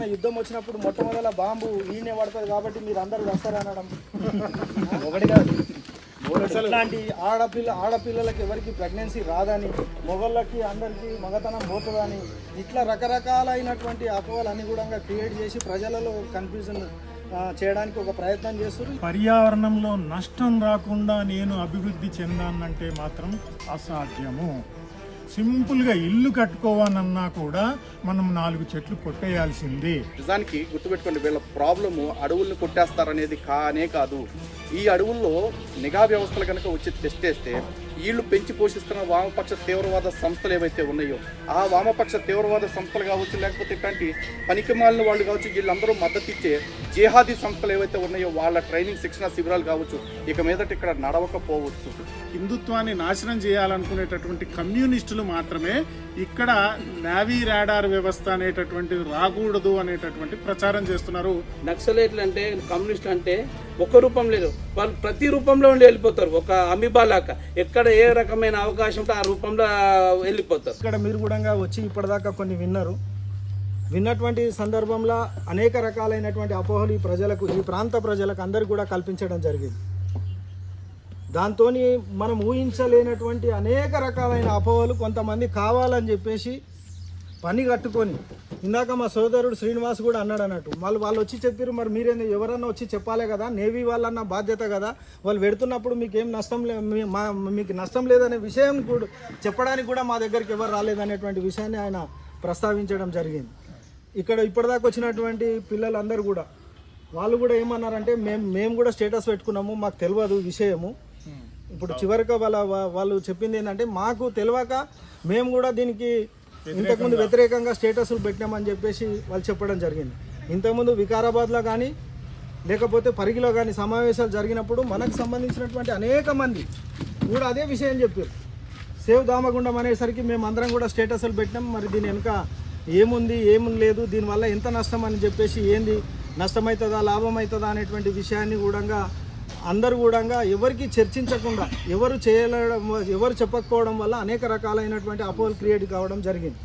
ఏదైనా యుద్ధం వచ్చినప్పుడు మొట్టమొదల బాంబు ఈయనే పడుతుంది కాబట్టి మీరు అందరు వస్తారనడం ఒకటి కాదు. ఇట్లాంటి ఆడపిల్లలకి ఎవరికి ప్రెగ్నెన్సీ రాదని, మొగళ్ళకి అందరికీ మగతనం పోతుందని, ఇట్లా రకరకాలైనటువంటి అపోహలన్నీ కూడా క్రియేట్ చేసి ప్రజలలో కన్ఫ్యూజన్ చేయడానికి ఒక ప్రయత్నం చేస్తారు. పర్యావరణంలో నష్టం రాకుండా నేను అభివృద్ధి చెందానంటే మాత్రం అసాధ్యము. సింపుల్గా ఇల్లు కట్టుకోవాలన్నా కూడా మనం 4 చెట్లు కొట్టేయాల్సిందే. నిజానికి గుర్తుపెట్టుకోండి, వీళ్ళ ప్రాబ్లము అడవుల్ని కొట్టేస్తారనేది కానే కాదు. ఈ అడవుల్లో నిఘా వ్యవస్థలు కనుక వచ్చి తెస్తేస్తే వీళ్ళు పెంచి పోషిస్తున్న వామపక్ష తీవ్రవాద సంస్థలు ఏవైతే ఉన్నాయో ఆ వామపక్ష తీవ్రవాద సంస్థలు కావచ్చు, లేకపోతే ఇట్లాంటి పనికిమాలిన వాళ్ళు కావచ్చు, వీళ్ళందరూ మద్దతు ఇచ్చే జిహాదీ సంస్థలు ఏవైతే ఉన్నాయో వాళ్ళ ట్రైనింగ్ శిక్షణ శిబిరాలు కావచ్చు, ఇక మీదట ఇక్కడ నడవకపోవచ్చు. హిందుత్వాన్ని నాశనం చేయాలనుకునేటటువంటి కమ్యూనిస్టులు మాత్రమే ఇక్కడ నావీ రాడార్ వ్యవస్థ అనేటటువంటిది రాకూడదు అనేటటువంటి ప్రచారం చేస్తున్నారు. నక్సలైట్లు అంటే కమ్యూనిస్టులు అంటే ఒక రూపం లేదు, వాళ్ళు ప్రతి రూపంలో ఉండి వెళ్ళిపోతారు. ఒక అమీబాలాక ఎక్కడ ఏ రకమైన అవకాశం ఉంటే ఆ రూపంలో వెళ్ళిపోతారు. ఇక్కడ మీరు కూడా వచ్చి ఇప్పటిదాకా కొన్ని విన్నటువంటి సందర్భంలో అనేక రకాలైనటువంటి అపోహలు ఈ ప్రాంత ప్రజలకు అందరికీ కూడా కల్పించడం జరిగింది. దాంతో మనం ఊహించలేనటువంటి అనేక రకాలైన అపోహలు కొంతమంది కావాలని చెప్పేసి పని కట్టుకొని, ఇందాక మా సోదరుడు శ్రీనివాస్ కూడా అన్నాడు అన్నట్టు, వాళ్ళు వచ్చి చెప్పారు, మరి మీరేంది ఎవరన్నా వచ్చి చెప్పాలి కదా, నేవీ వాళ్ళన్న బాధ్యత కదా, వాళ్ళు పెడుతున్నప్పుడు మీకేం నష్టం మీకు నష్టం లేదనే విషయం కూడా చెప్పడానికి కూడా మా దగ్గరికి ఎవరు రాలేదనేటువంటి విషయాన్ని ఆయన ప్రస్తావించడం జరిగింది. ఇక్కడ ఇప్పటిదాకా వచ్చినటువంటి పిల్లలందరూ కూడా వాళ్ళు కూడా ఏమన్నారంటే మేము కూడా స్టేటస్ పెట్టుకున్నాము, మాకు తెలియదు విషయము. ఇప్పుడు చివరికి వాళ్ళు చెప్పింది ఏంటంటే, మాకు తెలియక మేము కూడా దీనికి ఇంతకుముందు వ్యతిరేకంగా స్టేటస్లు పెట్టినామని చెప్పేసి వాళ్ళు చెప్పడం జరిగింది. ఇంతకుముందు వికారాబాద్లో కానీ లేకపోతే పరిగిలో కానీ సమావేశాలు జరిగినప్పుడు మనకు సంబంధించినటువంటి అనేక మంది కూడా అదే విషయం చెప్పారు. సేవ్ దామగుండం అనేసరికి మేము అందరం కూడా స్టేటస్లు పెట్టినాం, మరి దీని వెనుక ఏముంది లేదు, దీనివల్ల ఎంత నష్టం అని చెప్పేసి, ఏంది నష్టమవుతుందా లాభం అవుతుందా అనేటువంటి విషయాన్ని కూడా అందరూ కూడా ఎవరికి చర్చించకుండా ఎవరు చెప్పకపోవడం వల్ల అనేక రకాలైనటువంటి అపోహలు క్రియేట్ కావడం జరిగింది.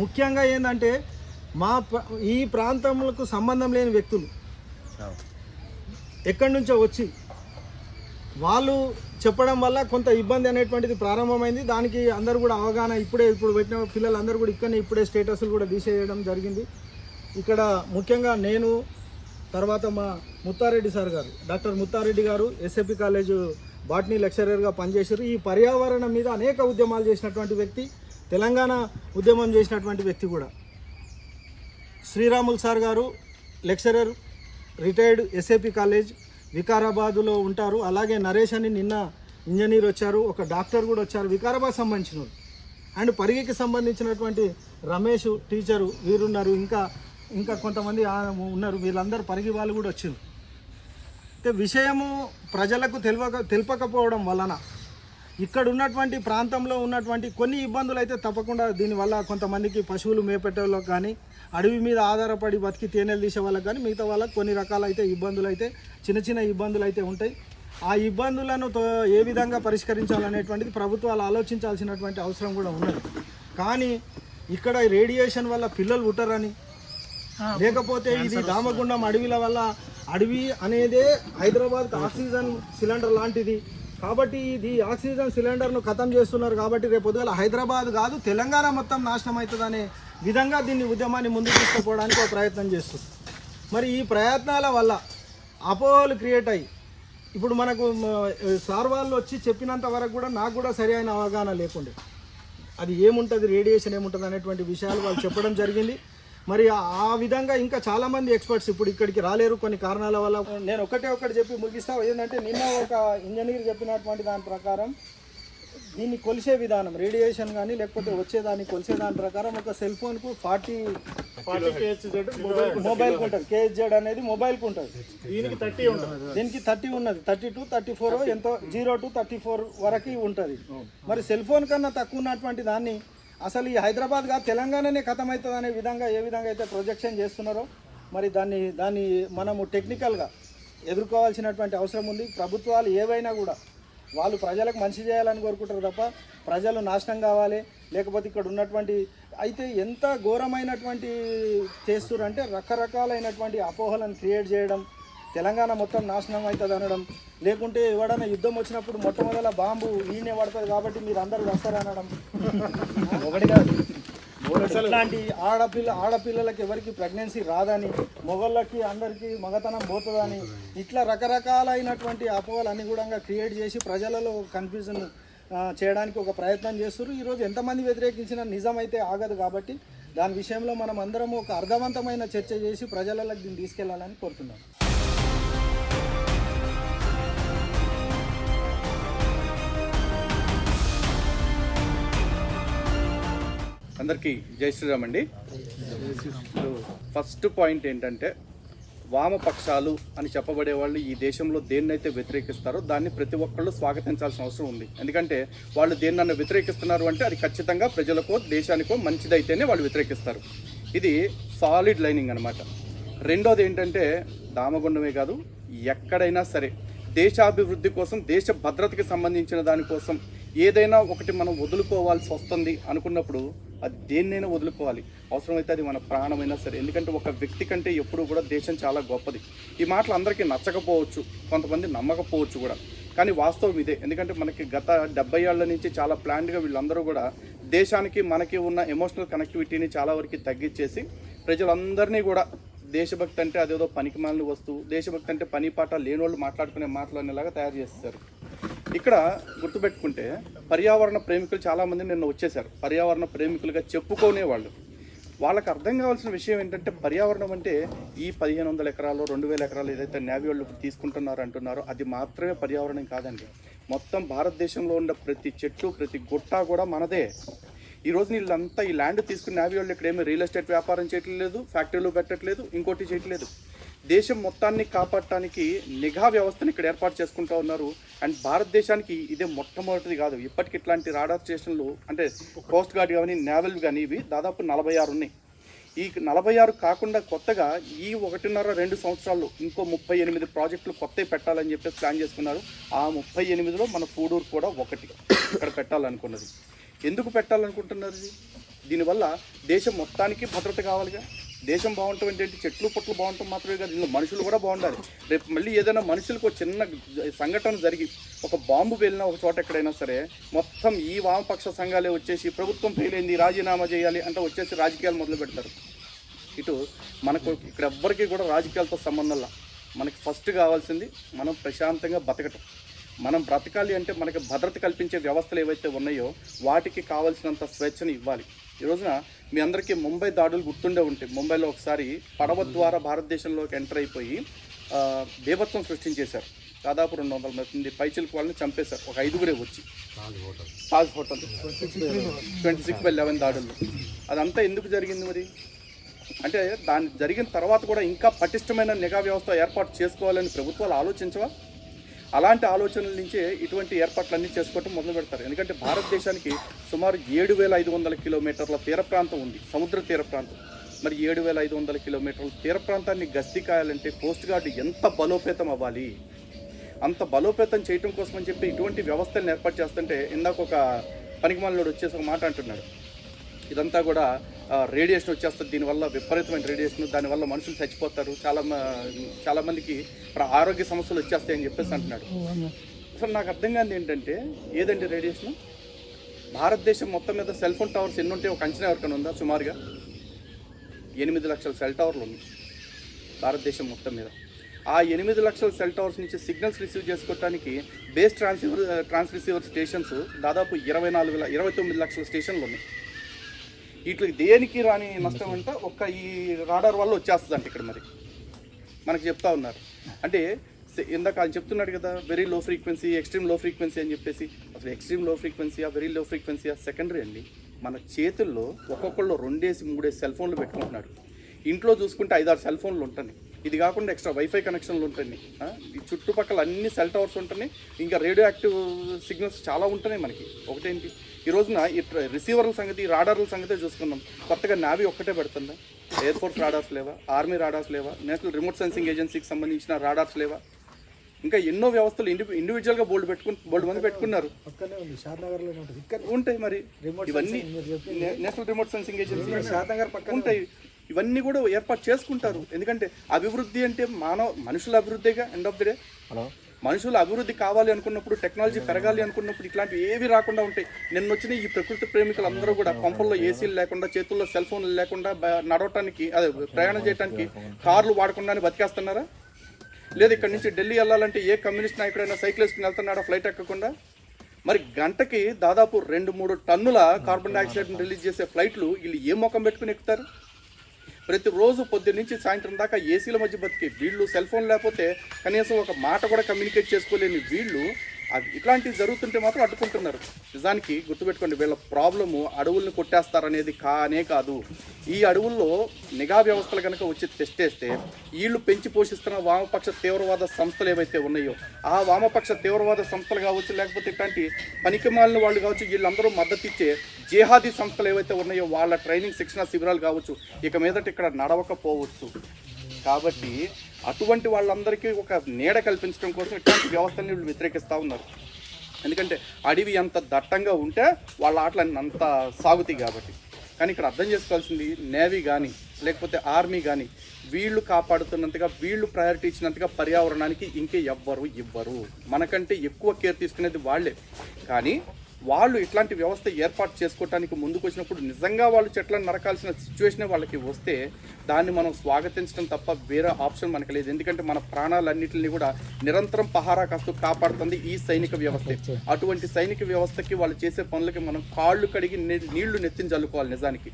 ముఖ్యంగా ఏంటంటే ఈ ప్రాంతములకు సంబంధం లేని వ్యక్తులు ఎక్కడి నుంచో వచ్చి వాళ్ళు చెప్పడం వల్ల కొంత ఇబ్బంది అనేటువంటిది ప్రారంభమైంది. దానికి అందరూ కూడా అవగాహన ఇప్పుడు పెట్టిన పిల్లలందరూ కూడా ఇప్పుడే స్టేటస్లు కూడా తీసేయడం జరిగింది. ఇక్కడ ముఖ్యంగా నేను, తర్వాత మా ముత్తారెడ్డి సార్ గారు, డాక్టర్ ముత్తారెడ్డి గారు ఎస్ఏపి కాలేజ్ బాటనీ లెక్చరర్గా పనిచేశారు. ఈ పర్యావరణం మీద అనేక ఉద్యమాలు చేసినటువంటి వ్యక్తి, తెలంగాణ ఉద్యమం చేసినటువంటి వ్యక్తి కూడా. శ్రీరాములు సార్ గారు లెక్చరర్, రిటైర్డ్ ఎస్ఏపి కాలేజ్ వికారాబాదులో ఉంటారు. అలాగే నరేష్ అని నిన్న ఇంజనీర్ వచ్చారు, ఒక డాక్టర్ కూడా వచ్చారు వికారాబాద్ సంబంధించిన. అండ్ పరిగికి సంబంధించినటువంటి రమేష్ టీచరు వీరున్నారు, ఇంకా కొంతమంది ఉన్నారు. వీళ్ళందరూ పరిగి వాళ్ళు కూడా వచ్చారు. అయితే విషయము ప్రజలకు తెలియకపోవడం వలన ఇక్కడ ఉన్నటువంటి ప్రాంతంలో ఉన్నటువంటి కొన్ని ఇబ్బందులు అయితే తప్పకుండా దీనివల్ల కొంతమందికి పశువులు మేపెట్టేవాళ్ళకి కానీ, అడవి మీద ఆధారపడి బతికి తేనెలు తీసే వాళ్ళకి కానీ, మిగతా వాళ్ళకి కొన్ని రకాలైతే ఇబ్బందులు అయితే చిన్న ఇబ్బందులు అయితే ఉంటాయి. ఆ ఇబ్బందులను ఏ విధంగా పరిష్కరించాలనేటువంటిది ప్రభుత్వాలు ఆలోచించాల్సినటువంటి అవసరం కూడా ఉన్నది. కానీ ఇక్కడ రేడియేషన్ వల్ల పిల్లలు పుట్టరని, లేకపోతే ఇది దామగుండం అడవిల వల్ల, అడవి అనేదే హైదరాబాద్కి ఆక్సిజన్ సిలిండర్ లాంటిది కాబట్టి ఇది ఆక్సిజన్ సిలిండర్ను ఖతం చేస్తున్నారు కాబట్టి రేపు పొద్దుగల హైదరాబాద్ కాదు తెలంగాణ మొత్తం నాశనం అవుతుందనే విధంగా దీన్ని ఉద్యమాన్ని ముందుకు తీసుకుపోవడానికి ఒక ప్రయత్నం చేస్తుంది. మరి ఈ ప్రయత్నాల వల్ల అపోహలు క్రియేట్ అయ్యి ఇప్పుడు మనకు సార్ వాళ్ళు వచ్చి చెప్పినంత వరకు కూడా నాకు కూడా సరి అయిన అవగాహన లేకుండే అది ఏముంటుంది, రేడియేషన్ ఏముంటుంది అనేటువంటి విషయాలు వాళ్ళు చెప్పడం జరిగింది. మరి ఆ విధంగా ఇంకా చాలామంది ఎక్స్పర్ట్స్ ఇప్పుడు ఇక్కడికి రాలేరు కొన్ని కారణాల వల్ల. నేను ఒకటి చెప్పి ముగిస్తా. ఏంటంటే నిన్న ఒక ఇంజనీర్ చెప్పినటువంటి దాని ప్రకారం దీన్ని కొలిసే విధానం, రేడియేషన్ కానీ లేకపోతే వచ్చేదాన్ని కొలిసే దాని ప్రకారం ఒక సెల్ ఫోన్కు 40 KHz మొబైల్కి ఉంటుంది. KHz అనేది మొబైల్కి ఉంటుంది, దీనికి 30 ఉంటుంది. దీనికి 30 ఉన్నది, 32, 34 ఎంతో 0 to 34 వరకు ఉంటుంది. మరి సెల్ ఫోన్ కన్నా తక్కువ ఉన్నటువంటి దాన్ని అసలు ఈ హైదరాబాద్ కాదు తెలంగాణనే ఖతమవుతుంది అనే విధంగా ఏ విధంగా అయితే ప్రొజెక్షన్ చేస్తున్నారో మరి దాన్ని మనము టెక్నికల్గా ఎదుర్కోవాల్సినటువంటి అవసరం ఉంది. ప్రభుత్వాలు ఏవైనా కూడా వాళ్ళు ప్రజలకు మంచి చేయాలని కోరుకుంటారు తప్ప ప్రజలు నాశనం కావాలి లేకపోతే ఇక్కడ ఉన్నటువంటి అయితే ఎంత ఘోరమైనటువంటి చేస్తున్నారు అంటే రకరకాలైనటువంటి అపోహలను క్రియేట్ చేయడం, తెలంగాణ మొత్తం నాశనం అవుతుంది అనడం, లేకుంటే ఎవడన్నా యుద్ధం వచ్చినప్పుడు మొట్టమొదల బాంబు ఈయనే పడుతుంది కాబట్టి మీరు అందరూ వస్తారనడం. ఒకటి కాదు, ఇట్లాంటి ఆడపిల్లలకి ఎవరికి ప్రెగ్నెన్సీ రాదని, మొగళ్ళకి అందరికీ మగతనం పోతుందని, ఇట్లా రకరకాలైనటువంటి అపోహలన్నీ కూడా క్రియేట్ చేసి ప్రజలలో కన్ఫ్యూజన్ చేయడానికి ఒక ప్రయత్నం చేస్తున్నారు. ఈరోజు ఎంతమంది వ్యతిరేకించినా నిజమైతే ఆగదు కాబట్టి దాని విషయంలో మనం అందరం ఒక అర్థవంతమైన చర్చ చేసి ప్రజలకు దీన్ని తీసుకెళ్లాలని కోరుతున్నాం. అందరికీ జై శ్రీరామ్ అండి. ఫస్ట్ పాయింట్ ఏంటంటే, వామపక్షాలు అని చెప్పబడే వాళ్ళు ఈ దేశంలో దేన్నైతే వ్యతిరేకిస్తారో దాన్ని ప్రతి ఒక్కళ్ళు స్వాగతించాల్సిన అవసరం ఉంది. ఎందుకంటే వాళ్ళు దేన్నన్నా వ్యతిరేకిస్తున్నారు అంటే అది ఖచ్చితంగా ప్రజలకో దేశానికో మంచిదైతేనే వాళ్ళు వ్యతిరేకిస్తారు. ఇది సాలిడ్ లైనింగ్ అనమాట. రెండోది ఏంటంటే, దామగుండమే కాదు, ఎక్కడైనా సరే దేశాభివృద్ధి కోసం, దేశ భద్రతకి సంబంధించిన దానికోసం ఏదైనా ఒకటి మనం వదులుకోవాల్సి వస్తుంది అనుకున్నప్పుడు అది దేన్నైనా వదులుకోవాలి. అవసరమైతే అది మన ప్రాణమైనా సరే. ఎందుకంటే ఒక వ్యక్తి కంటే ఎప్పుడూ కూడా దేశం చాలా గొప్పది. ఈ మాటలు అందరికీ నచ్చకపోవచ్చు, కొంతమంది నమ్మకపోవచ్చు కూడా, కానీ వాస్తవం ఇదే. ఎందుకంటే మనకి గత 70 ఏళ్ల నుంచి చాలా ప్లాన్డ్గా వీళ్ళందరూ కూడా దేశానికి మనకి ఉన్న ఎమోషనల్ కనెక్టివిటీని చాలా వరకు తగ్గించేసి ప్రజలందరినీ కూడా దేశభక్తి అంటే అదేదో పనికిమాలిన వస్తువు, దేశభక్తి అంటే పని పాట లేని వాళ్ళు మాట్లాడుకునే మాటలు అనేలాగా తయారు చేస్తారు. ఇక్కడ గుర్తుపెట్టుకుంటే పర్యావరణ ప్రేమికులు చాలామంది నిన్న వచ్చేసారు. పర్యావరణ ప్రేమికులుగా చెప్పుకునేవాళ్ళు. వాళ్ళకి అర్థం కావాల్సిన విషయం ఏంటంటే, పర్యావరణం అంటే ఈ 1500 ఎకరాలు 2000 ఎకరాలు ఏదైతే నేవీ వాళ్ళు తీసుకుంటున్నారు అంటున్నారో అది మాత్రమే పర్యావరణం కాదండి. మొత్తం భారతదేశంలో ఉన్న ప్రతి చెట్టు, ప్రతి గుట్ట కూడా మనదే. ఈరోజు వీళ్ళంతా ఈ ల్యాండ్ తీసుకుని నేవీ వాళ్ళు ఇక్కడేమీ రియల్ ఎస్టేట్ వ్యాపారం చేయట్లేదు, ఫ్యాక్టరీలు పెట్టట్లేదు, ఇంకోటి చేయట్లేదు. దేశం మొత్తాన్ని కాపాడటానికి నిఘా వ్యవస్థను ఇక్కడ ఏర్పాటు చేసుకుంటూ ఉన్నారు. అండ్ భారతదేశానికి ఇదే మొట్టమొదటిది కాదు. ఇప్పటికి ఇట్లాంటి రాడార్ స్టేషన్లు అంటే కోస్ట్ గార్డ్ కానీ నేవల్ కానీ ఇవి దాదాపు 46 ఉన్నాయి. ఈ 46 కాకుండా కొత్తగా ఈ 1.5-2 సంవత్సరాల్లో ఇంకో 38 ప్రాజెక్టులు కొత్తవి పెట్టాలని చెప్పేసి ప్లాన్ చేసుకున్నారు. ఆ 38లో మన పూడూరు కూడా ఒకటి ఇక్కడ పెట్టాలనుకున్నది. ఎందుకు పెట్టాలనుకుంటున్నారు? దీనివల్ల దేశం మొత్తానికి భద్రత కావాలిగా. దేశం బాగుంటాం ఏంటంటే చెట్లు పుట్లు బాగుంటాం మాత్రమే కాదు, ఇందులో మనుషులు కూడా బాగుండాలి. రేపు మళ్ళీ ఏదైనా మనుషులకు ఒక చిన్న సంఘటన జరిగి ఒక బాంబు వెళ్ళినా ఒక చోట ఎక్కడైనా సరే మొత్తం ఈ వామపక్ష సంఘాలే వచ్చేసి ప్రభుత్వం ఫెయిల్ అయింది, రాజీనామా చేయాలి అంటే వచ్చేసి రాజకీయాలు మొదలు పెడతారు. ఇటు మనకు ఇక్కడ ఎవ్వరికీ కూడా రాజకీయాలతో సంబంధంలా. మనకి ఫస్ట్ కావాల్సింది మనం ప్రశాంతంగా బతకటం. మనం బ్రతకాలి అంటే మనకి భద్రత కల్పించే వ్యవస్థలు ఏవైతే ఉన్నాయో వాటికి కావాల్సినంత స్వేచ్ఛను ఇవ్వాలి. ఈ రోజున మీ అందరికీ ముంబై దాడులు గుర్తుండే ఉంటాయి. ముంబైలో ఒకసారి పడవ ద్వారా భారతదేశంలోకి ఎంటర్ అయిపోయి బీభత్సం సృష్టించేశారు. దాదాపు 200 మంది పైచిలకు వాళ్ళని చంపేశారు. ఒక 5గురే వచ్చి తాజ్ హోటల్ 26/11 దాడుల్లో. అదంతా ఎందుకు జరిగింది మరి అంటే, దాని జరిగిన తర్వాత కూడా ఇంకా పటిష్టమైన నిఘా వ్యవస్థ ఏర్పాటు చేసుకోవాలని ప్రభుత్వాలు ఆలోచించవా? అలాంటి ఆలోచనల నుంచే ఇటువంటి ఏర్పాట్లన్నీ చేసుకోవటం మొదలు పెడతారు. ఎందుకంటే భారతదేశానికి సుమారు 7,500 కిలోమీటర్ల తీర ప్రాంతం ఉంది, సముద్ర తీర ప్రాంతం. మరి 7,500 కిలోమీటర్ల తీర ప్రాంతాన్ని గస్తీ కాయాలంటే కోస్ట్ గార్డ్ ఎంత బలోపేతం అవ్వాలి? అంత బలోపేతం చేయటం కోసం అని చెప్పి ఇటువంటి వ్యవస్థలను ఏర్పాటు చేస్తుంటే, ఇందాక ఒక పనికిమాలినోడు వచ్చేసి ఒక మాట అంటున్నాడు, ఇదంతా కూడా రేడియేషన్ వచ్చేస్తుంది, దీనివల్ల విపరీతమైన రేడియేషన్, దానివల్ల మనుషులు చచ్చిపోతారు, చాలామందికి ఆరోగ్య సమస్యలు వచ్చేస్తాయని చెప్పేసి అంటున్నాడు. అసలు నాకు అర్థం కాదు ఏంటంటే, ఏదండి రేడియేషన్? భారతదేశం మొత్తం మీద సెల్ ఫోన్ టవర్స్ ఎన్ని ఉంటాయి ఒక అంచనా ఎవరికైనా ఉందా? సుమారుగా 8 లక్షల సెల్ టవర్లు ఉన్నాయి భారతదేశం మొత్తం మీద. ఆ 8 లక్షల సెల్ టవర్స్ నుంచి సిగ్నల్స్ రిసీవ్ చేసుకోవడానికి బేస్ ట్రాన్స్రిసీవర్ స్టేషన్స్ దాదాపు 29 లక్షల స్టేషన్లు ఉన్నాయి. వీటికి దేనికి రాని నష్టం అంటే ఒక్క ఈ రాడార్ వల్ల వచ్చేస్తుంది అంటే ఇక్కడ మరి మనకు చెప్తా ఉన్నారు. అంటే ఇందాక ఆయన చెప్తున్నాడు కదా, వెరీ లో ఫ్రీక్వెన్సీ, ఎక్స్ట్రీమ్ లో ఫ్రీక్వెన్సీ అని చెప్పేసి. అసలు ఎక్స్ట్రీమ్ లో ఫ్రీక్వెన్సీయా వెరీ లో ఫ్రీక్వెన్సీయా సెకండరీ అండి. మన చేతుల్లో ఒక్కొక్కళ్ళు 2-3 సెల్ ఫోన్లు పెట్టుకుంటున్నాడు. ఇంట్లో చూసుకుంటే 5-6 సెల్ ఫోన్లు ఉంటాయి. ఇది కాకుండా ఎక్స్ట్రా వైఫై కనెక్షన్లు ఉంటాయి. ఈ చుట్టుపక్కల అన్ని సెల్ టవర్స్ ఉంటున్నాయి. ఇంకా రేడియో యాక్టివ్ సిగ్నల్స్ చాలా ఉంటున్నాయి మనకి. ఒకటేంటి, ఈ రోజున ఈ రిసీవర్ల సంగతి, రాడార్ల సంగతే చూసుకుందాం. కొత్తగా నావీ ఒక్కటే పెడుతుందా? ఎయిర్ ఫోర్స్ రాడార్స్ లేవా? ఆర్మీ రాడార్స్ లేవా? నేషనల్ రిమోట్ సెన్సింగ్ ఏజెన్సీకి సంబంధించిన రాడార్స్ లేవా? ఇంకా ఎన్నో వ్యవస్థలు ఇండివిజువల్గా బోల్డ్ మంది పెట్టుకున్నారు. పక్కనే ఉంది షాద్నగర్లో ఉంటుంది. ఇక్కడ ఉంటాయి మరి రిమోట్ ఇవన్నీ సెన్సింగ్ మీరు చెప్పింది. National remote sensing agency Shadnagar పక్కన ఉంటాయి. ఇవన్నీ కూడా ఏర్పాటు చేసుకుంటారు. ఎందుకంటే అభివృద్ధి అంటే మనుషుల అభివృద్ధిగా ఎండ్ ఆఫ్ ది డే. మనుషుల అభివృద్ధి కావాలి అనుకున్నప్పుడు, టెక్నాలజీ పెరగాలి అనుకున్నప్పుడు ఇట్లాంటివి ఏవి రాకుండా ఉంటాయి. నిన్న వచ్చిన ఈ ప్రకృతి ప్రేమికులు అందరూ కూడా పంపల్లో ఏసీలు లేకుండా, చేతుల్లో సెల్ ఫోన్లు లేకుండా నడవటానికి, అదే ప్రయాణం చేయడానికి కార్లు వాడకుండానే బతికేస్తున్నారా? లేదు ఇక్కడ నుంచి ఢిల్లీ వెళ్ళాలంటే ఏ కమ్యూనిస్ట్ నాయకుడైనా సైకిల్ వేసుకుని వెళ్తున్నాడా ఫ్లైట్ ఎక్కకుండా? మరి గంటకి దాదాపు 2-3 టన్నుల కార్బన్ డైఆక్సైడ్ని రిలీజ్ చేసే ఫ్లైట్లు వీళ్ళు ఏ మొఖం పెట్టుకుని ఎక్కుతారు? ప్రతిరోజు పొద్దున్న నుంచి సాయంత్రం దాకా ఏసీల మధ్య బతికి వీళ్ళు సెల్ ఫోన్ లేకపోతే కనీసం ఒక మాట కూడా కమ్యూనికేట్ చేసుకోలేని వీళ్ళు ఇట్లాంటివి జరుగుతుంటే మాత్రం అడ్డుకుంటున్నారు. నిజానికి గుర్తుపెట్టుకోండి, వీళ్ళ ప్రాబ్లము అడవుల్ని కొట్టేస్తారనేది కానే కాదు. ఈ అడవుల్లో నిఘా వ్యవస్థలు కనుక వచ్చి తెస్టేస్తే వీళ్ళు పెంచి పోషిస్తున్న వామపక్ష తీవ్రవాద సంస్థలు ఏవైతే ఉన్నాయో ఆ వామపక్ష తీవ్రవాద సంస్థలు కావచ్చు, లేకపోతే ఇట్లాంటి పనికిమాలిన వాళ్ళు కావచ్చు, వీళ్ళందరూ మద్దతు ఇచ్చే జిహాదీ సంస్థలు ఏవైతే ఉన్నాయో వాళ్ళ ట్రైనింగ్ శిక్షణ శిబిరాలు కావచ్చు, ఇక మీదట ఇక్కడ నడవకపోవచ్చు. కాబట్టి అటువంటి వాళ్ళందరికీ ఒక నీడ కల్పించడం కోసం ఇట్లాంటి వ్యవస్థని వీళ్ళు వ్యతిరేకిస్తూ ఉన్నారు. ఎందుకంటే అడవి అంత దట్టంగా ఉంటే వాళ్ళ ఆటలు అంత సాగుతాయి కాబట్టి. కానీ ఇక్కడ అర్థం చేసుకోవాల్సింది, నేవీ కానీ లేకపోతే ఆర్మీ కానీ వీళ్ళు కాపాడుతున్నంతగా, వీళ్ళు ప్రయారిటీ ఇచ్చినంతగా పర్యావరణానికి ఇంకే ఎవ్వరు ఇవ్వరు. మనకంటే ఎక్కువ కేర్ తీసుకునేది వాళ్ళే. కానీ వాళ్ళు ఇట్లాంటి వ్యవస్థ ఏర్పాటు చేసుకోవడానికి ముందుకు వచ్చినప్పుడు నిజంగా వాళ్ళు చెట్లను నరకాల్సిన సిచ్యువేషనే వాళ్ళకి వస్తే దాన్ని మనం స్వాగతించడం తప్ప వేరే ఆప్షన్ మనకు లేదు. ఎందుకంటే మన ప్రాణాలన్నింటినీ కూడా నిరంతరం పహారా కాస్తూ కాపాడుతుంది ఈ సైనిక వ్యవస్థ. అటువంటి సైనిక వ్యవస్థకి వాళ్ళు చేసే పనులకి మనం కాళ్ళు కడిగి నీళ్లు నెత్తిని చల్లుకోవాలి నిజానికి.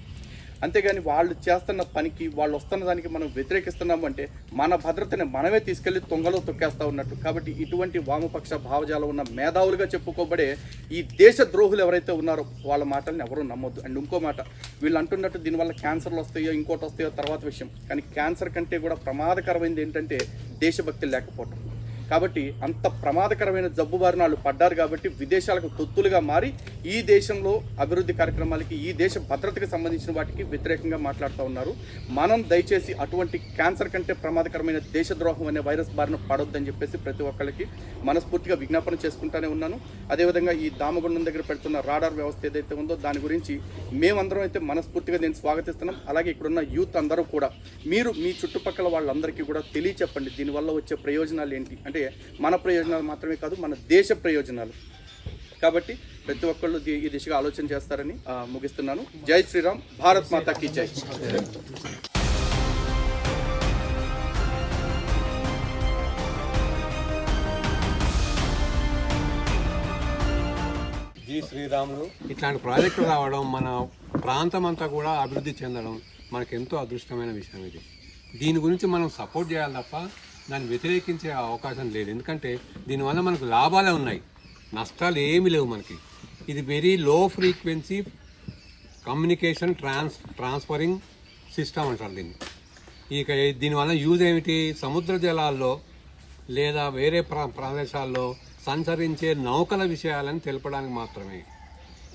అంతేగాని వాళ్ళు చేస్తున్న పనికి, వాళ్ళు వస్తున్న దానికి మనం వ్యతిరేకిస్తున్నాము అంటే మన భద్రతని మనమే తీసుకెళ్లి తొంగలో తొక్కేస్తా ఉన్నట్టు. కాబట్టి ఇటువంటి వామపక్ష భావజాలం ఉన్న మేధావులుగా చెప్పుకోబడే ఈ దేశ ద్రోహులు ఎవరైతే ఉన్నారో వాళ్ళ మాటల్ని ఎవరూ నమ్మొద్దు. అండ్ ఇంకో మాట, వీళ్ళు అంటున్నట్టు దీనివల్ల క్యాన్సర్లు వస్తాయో ఇంకోటి వస్తాయో తర్వాత విషయం. కానీ క్యాన్సర్ కంటే కూడా ప్రమాదకరమైనది ఏంటంటే దేశభక్తి లేకపోవటం. కాబట్టి అంత ప్రమాదకరమైన జబ్బు బారిన వాళ్ళు పడ్డారు కాబట్టి విదేశాలకు తొత్తులుగా మారి ఈ దేశంలో అభివృద్ధి కార్యక్రమాలకి, ఈ దేశ భద్రతకు సంబంధించిన వాటికి వ్యతిరేకంగా మాట్లాడుతూ ఉన్నారు. మనం దయచేసి అటువంటి క్యాన్సర్ కంటే ప్రమాదకరమైన దేశద్రోహం అనే వైరస్ బారిన పడొద్దని చెప్పేసి ప్రతి ఒక్కరికి మనస్ఫూర్తిగా విజ్ఞాపన చేసుకుంటూనే ఉన్నాను. అదేవిధంగా ఈ దామగుండం దగ్గర పెడుతున్న రాడార్ వ్యవస్థ ఏదైతే ఉందో దాని గురించి మేమందరం అయితే మనస్ఫూర్తిగా దీన్ని స్వాగతిస్తున్నాం. అలాగే ఇక్కడున్న యూత్ అందరూ కూడా మీరు మీ చుట్టుపక్కల వాళ్ళందరికీ కూడా తెలియచెప్పండి దీనివల్ల వచ్చే ప్రయోజనాలు ఏంటి. అంటే మన ప్రయోజనాలు మాత్రమే కాదు, మన దేశ ప్రయోజనాలు. కాబట్టి ప్రతి ఒక్కళ్ళు ఈ దిశగా ఆలోచన చేస్తారని ముగిస్తున్నాను. జై శ్రీరామ్, భారత్ మాతా కీ జై. జై శ్రీరాములు. ఇట్లాంటి ప్రాజెక్టులు రావడం, మన ప్రాంతం అంతా కూడా అభివృద్ధి చెందడం మనకు ఎంతో అదృష్టమైన విషయం. ఇది దీని గురించి మనం సపోర్ట్ చేయాలి తప్ప దాన్ని వ్యతిరేకించే అవకాశం లేదు. ఎందుకంటే దీనివల్ల మనకు లాభాలే ఉన్నాయి, నష్టాలు ఏమీ లేవు మనకి. ఇది very low frequency communication transferring system అంటారు దీన్ని. ఇక దీనివల్ల యూజ్ ఏమిటి? సముద్ర జలాల్లో లేదా వేరే ప్రదేశాల్లో సంచరించే నౌకల విషయాలను తెలపడానికి మాత్రమే.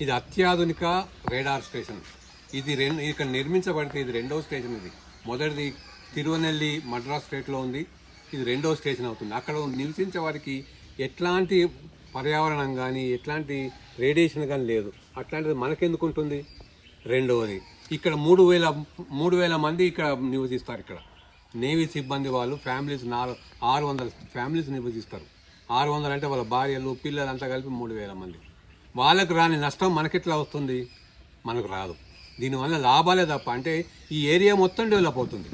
ఇది అత్యాధునిక రేడార్ స్టేషన్. ఇది ఇక్కడ నిర్మించబడితే ఇది 2వ స్టేషన్. ఇది మొదటిది తిరువనెల్లి మద్రాస్ స్టేట్లో ఉంది, ఇది 2వ స్టేషన్ అవుతుంది. అక్కడ నివసించే వారికి ఎట్లాంటి పర్యావరణం కానీ ఎట్లాంటి రేడియేషన్ కానీ లేదు. అట్లాంటిది మనకెందుకు ఉంటుంది? 2వది, ఇక్కడ 3,000 మంది ఇక్కడ నివసిస్తారు. ఇక్కడ నేవీ సిబ్బంది వాళ్ళు ఫ్యామిలీస్ 600 ఫ్యామిలీస్ నివసిస్తారు. 600 అంటే వాళ్ళ భార్యలు పిల్లలు అంతా కలిపి 3,000 మంది. వాళ్ళకు రాని నష్టం మనకెట్లా వస్తుంది? మనకు రాదు. దీనివల్ల లాభాలే తప్ప, అంటే ఈ ఏరియా మొత్తం డెవలప్ అవుతుంది.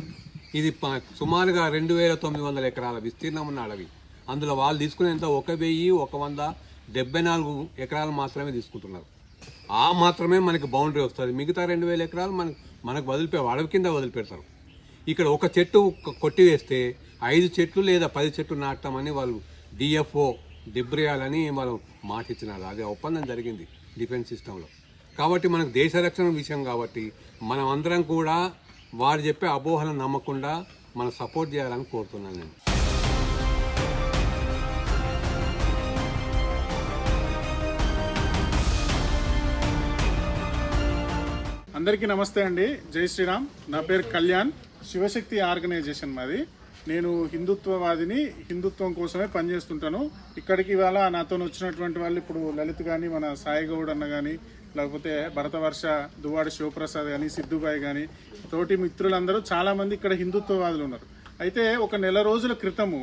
ఇది సుమారుగా 2,900 ఎకరాల విస్తీర్ణం ఉన్న అడవి. అందులో వాళ్ళు తీసుకునేంత 1,174 ఎకరాలు మాత్రమే తీసుకుంటున్నారు. మాత్రమే మనకి బౌండరీ వస్తుంది. మిగతా 2,000 ఎకరాలు మనకు అడవి కింద వదిలిపెడతారు. ఇక్కడ ఒక చెట్టు కొట్టివేస్తే 5 చెట్లు లేదా 10 చెట్లు నాటమని వాళ్ళు డిఎఫ్ఓ డిబ్రియాలని వాళ్ళు మాట ఇచ్చినారు. అది ఒప్పందం జరిగింది డిఫెన్స్ సిస్టంలో. కాబట్టి మనకు దేశ రక్షణ విషయం కాబట్టి మనం అందరం కూడా వారు చెప్పే అపోహలను నమ్మకుండా మనం సపోర్ట్ చేయాలని కోరుతున్నాను నేను. అందరికీ నమస్తే అండి. జై శ్రీరామ్. నా పేరు కళ్యాణ్. శివశక్తి ఆర్గనైజేషన్ మాది. నేను హిందుత్వవాదిని, హిందుత్వం కోసమే పనిచేస్తుంటాను. ఇక్కడికి ఇవాళ నాతో వచ్చినటువంటి వాళ్ళు ఇప్పుడు లలిత్ కానీ, మన సాయి గౌడ్ అన్న కానీ, లేకపోతే భరతవర్ష, దువ్వాడి శివప్రసాద్ కానీ, సిద్ధుబాయి కానీ, తోటి మిత్రులందరూ చాలామంది ఇక్కడ హిందుత్వవాదులు ఉన్నారు. అయితే ఒక నెల రోజుల క్రితము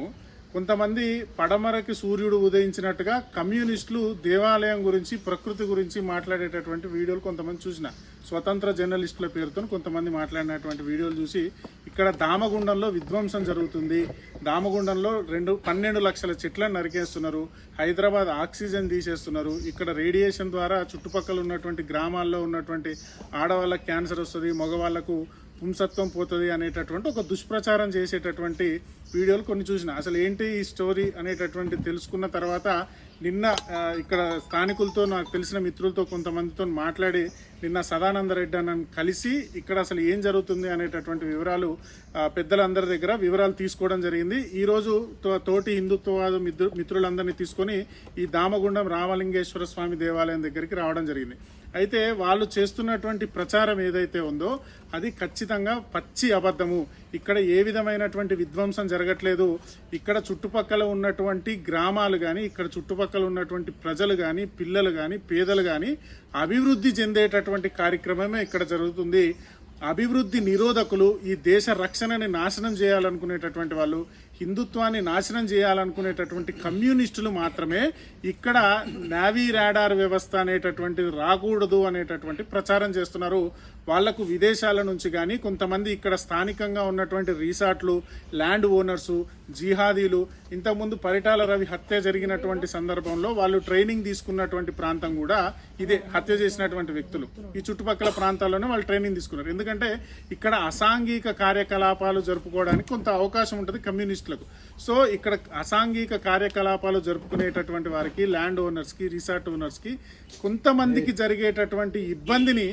కొంతమంది పడమరకి సూర్యుడు ఉదయించినట్టుగా కమ్యూనిస్టులు దేవాలయం గురించి, ప్రకృతి గురించి మాట్లాడేటటువంటి వీడియోలు కొంతమంది చూసిన, స్వతంత్ర జర్నలిస్టుల పేరుతో కొంతమంది మాట్లాడినటువంటి వీడియోలు చూసి ఇక్కడ దామగుండంలో విధ్వంసం జరుగుతుంది, దామగుండంలో 12 లక్షల చెట్లను నరికేస్తున్నారు, హైదరాబాద్ ఆక్సిజన్ తీసేస్తున్నారు, ఇక్కడ రేడియేషన్ ద్వారా చుట్టుపక్కల ఉన్నటువంటి గ్రామాల్లో ఉన్నటువంటి ఆడవాళ్ళకి క్యాన్సర్ వస్తుంది, మగవాళ్లకు పుంసత్వం పోతుంది అనేటటువంటి ఒక దుష్ప్రచారం చేసేటటువంటి వీడియోలు కొన్ని చూసిన. అసలు ఏంటి ఈ స్టోరీ అనేటటువంటి తెలుసుకున్న తర్వాత నిన్న ఇక్కడ స్థానికులతో, నాకు తెలిసిన మిత్రులతో కొంతమందితో మాట్లాడి నిన్న సదానందరెడ్డి అన్న కలిసి ఇక్కడ అసలు ఏం జరుగుతుంది అనేటటువంటి వివరాలు పెద్దలందరి దగ్గర వివరాలు తీసుకోవడం జరిగింది. ఈరోజు తోటి హిందుత్వవాద మిత్రులందరినీ తీసుకొని ఈ దామగుండం రామలింగేశ్వర స్వామి దేవాలయం దగ్గరికి రావడం జరిగింది. అయితే వాళ్ళు చేస్తున్నటువంటి ప్రచారం ఏదైతే ఉందో అది ఖచ్చితంగా పచ్చి అబద్ధము. ఇక్కడ ఏ విధమైనటువంటి విధ్వంసం జరగట్లేదు. ఇక్కడ చుట్టుపక్కల ఉన్నటువంటి గ్రామాలు కానీ, ఇక్కడ చుట్టుపక్కల ఉన్నటువంటి ప్రజలు కానీ, పిల్లలు కానీ, పేదలు కానీ అభివృద్ధి చెందేటటువంటి కార్యక్రమమే ఇక్కడ జరుగుతుంది. అభివృద్ధి నిరోధకులు, ఈ దేశ రక్షణని నాశనం చేయాలనుకునేటటువంటి వాళ్ళు, హిందుత్వాన్ని నాశనం చేయాలనుకునేటటువంటి కమ్యూనిస్టులు మాత్రమే ఇక్కడ నావీ రాడార్ వ్యవస్థ అనేటటువంటిది రాకూడదు అనేటటువంటి ప్రచారం చేస్తున్నారు. వాళ్లకు విదేశాల నుంచి కానీ, కొంతమంది ఇక్కడ స్థానికంగా ఉన్నటువంటి రిసార్ట్లు, ల్యాండ్ ఓనర్సు, జిహాదీలు, ఇంతకుముందు పరిటాల రవి హత్య జరిగినటువంటి సందర్భంలో వాళ్ళు ట్రైనింగ్ తీసుకున్నటువంటి ప్రాంతం కూడా ఇదే. హత్య చేసినటువంటి వ్యక్తులు ఈ చుట్టుపక్కల ప్రాంతాల్లోనే వాళ్ళు ట్రైనింగ్ తీసుకున్నారు. ఎందుకంటే ఇక్కడ అసాంఘిక కార్యకలాపాలు జరుపుకోవడానికి కొంత అవకాశం ఉంటుంది కమ్యూనిస్టులకు. సో ఇక్కడ అసాంఘిక కార్యకలాపాలు జరుపుకునేటటువంటి వారికి, ల్యాండ్ ఓనర్స్కి, రిసార్ట్ ఓనర్స్కి, కొంతమందికి జరిగేటటువంటి ఇబ్బందిని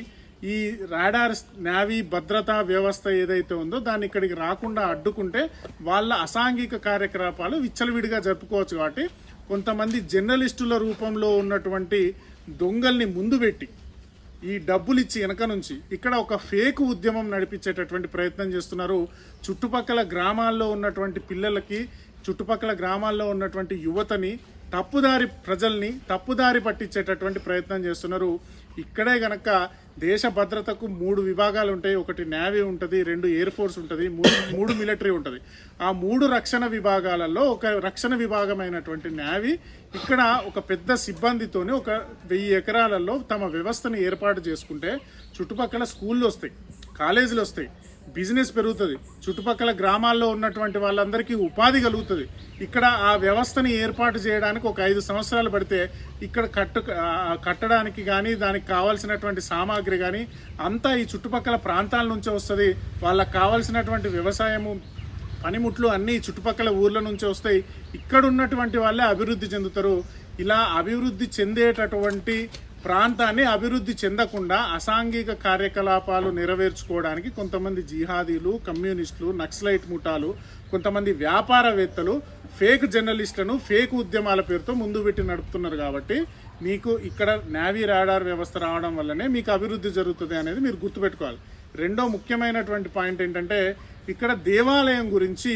ఈ రాడార్ నావీ భద్రతా వ్యవస్థ ఏదైతే ఉందో దాన్ని ఇక్కడికి రాకుండా అడ్డుకుంటే వాళ్ళ అసాంఘిక కార్యకలాపాలు విచ్చలవిడిగా జరుపుకోవచ్చు. కాబట్టి కొంతమంది జర్నలిస్టుల రూపంలో ఉన్నటువంటి దొంగల్ని ముందు పెట్టి ఈ డబ్బులు ఇచ్చి వెనక నుంచి ఇక్కడ ఒక ఫేక్ ఉద్యమం నడిపించేటటువంటి ప్రయత్నం చేస్తున్నారు. చుట్టుపక్కల గ్రామాల్లో ఉన్నటువంటి పిల్లలకి, చుట్టుపక్కల గ్రామాల్లో ఉన్నటువంటి యువతని, తప్పుదారి ప్రజల్ని తప్పుదారి పట్టించేటటువంటి ప్రయత్నం చేస్తున్నారు. ఇక్కడే గనక దేశ భద్రతకు 3 విభాగాలు ఉంటాయి. ఒకటి నేవీ ఉంటుంది, 2 ఎయిర్ ఫోర్స్ ఉంటుంది, 3 మిలిటరీ ఉంటుంది. ఆ 3 రక్షణ విభాగాలలో ఒక రక్షణ విభాగమైనటువంటి నేవీ ఇక్కడ ఒక పెద్ద సిబ్బందితోని ఒక 1000 ఎకరాలలో తమ వ్యవస్థను ఏర్పాటు చేసుకుంటే చుట్టుపక్కల స్కూళ్ళు వస్తాయి, కాలేజీలు వస్తాయి, బిజినెస్ పెరుగుతుంది, చుట్టుపక్కల గ్రామాల్లో ఉన్నటువంటి వాళ్ళందరికీ ఉపాధి కలుగుతుంది. ఇక్కడ ఆ వ్యవస్థని ఏర్పాటు చేయడానికి ఒక 5 సంవత్సరాలు పడితే ఇక్కడ కట్టడానికి కానీ, దానికి కావాల్సినటువంటి సామాగ్రి కానీ అంతా ఈ చుట్టుపక్కల ప్రాంతాల నుంచే వస్తుంది. వాళ్ళకి కావాల్సినటువంటి వ్యవసాయము, పనిముట్లు అన్నీ చుట్టుపక్కల ఊర్ల నుంచే వస్తాయి. ఇక్కడ ఉన్నటువంటి వాళ్ళే అభివృద్ధి చెందుతారు. ఇలా అభివృద్ధి చెందేటటువంటి ప్రాంతాన్ని అభివృద్ధి చెందకుండా అసాంఘిక కార్యకలాపాలు నెరవేర్చుకోవడానికి కొంతమంది జిహాదీలు, కమ్యూనిస్టులు, నక్సలైట్ ముఠాలు, కొంతమంది వ్యాపారవేత్తలు ఫేక్ జర్నలిస్టులను ఫేక్ ఉద్యమాల పేరుతో ముందు పెట్టి నడుపుతున్నారు. కాబట్టి మీకు ఇక్కడ నావీ రాడార్ వ్యవస్థ రావడం వల్లనే మీకు అభివృద్ధి జరుగుతుంది అనేది మీరు గుర్తుపెట్టుకోవాలి. రెండో ముఖ్యమైనటువంటి పాయింట్ ఏంటంటే ఇక్కడ దేవాలయం గురించి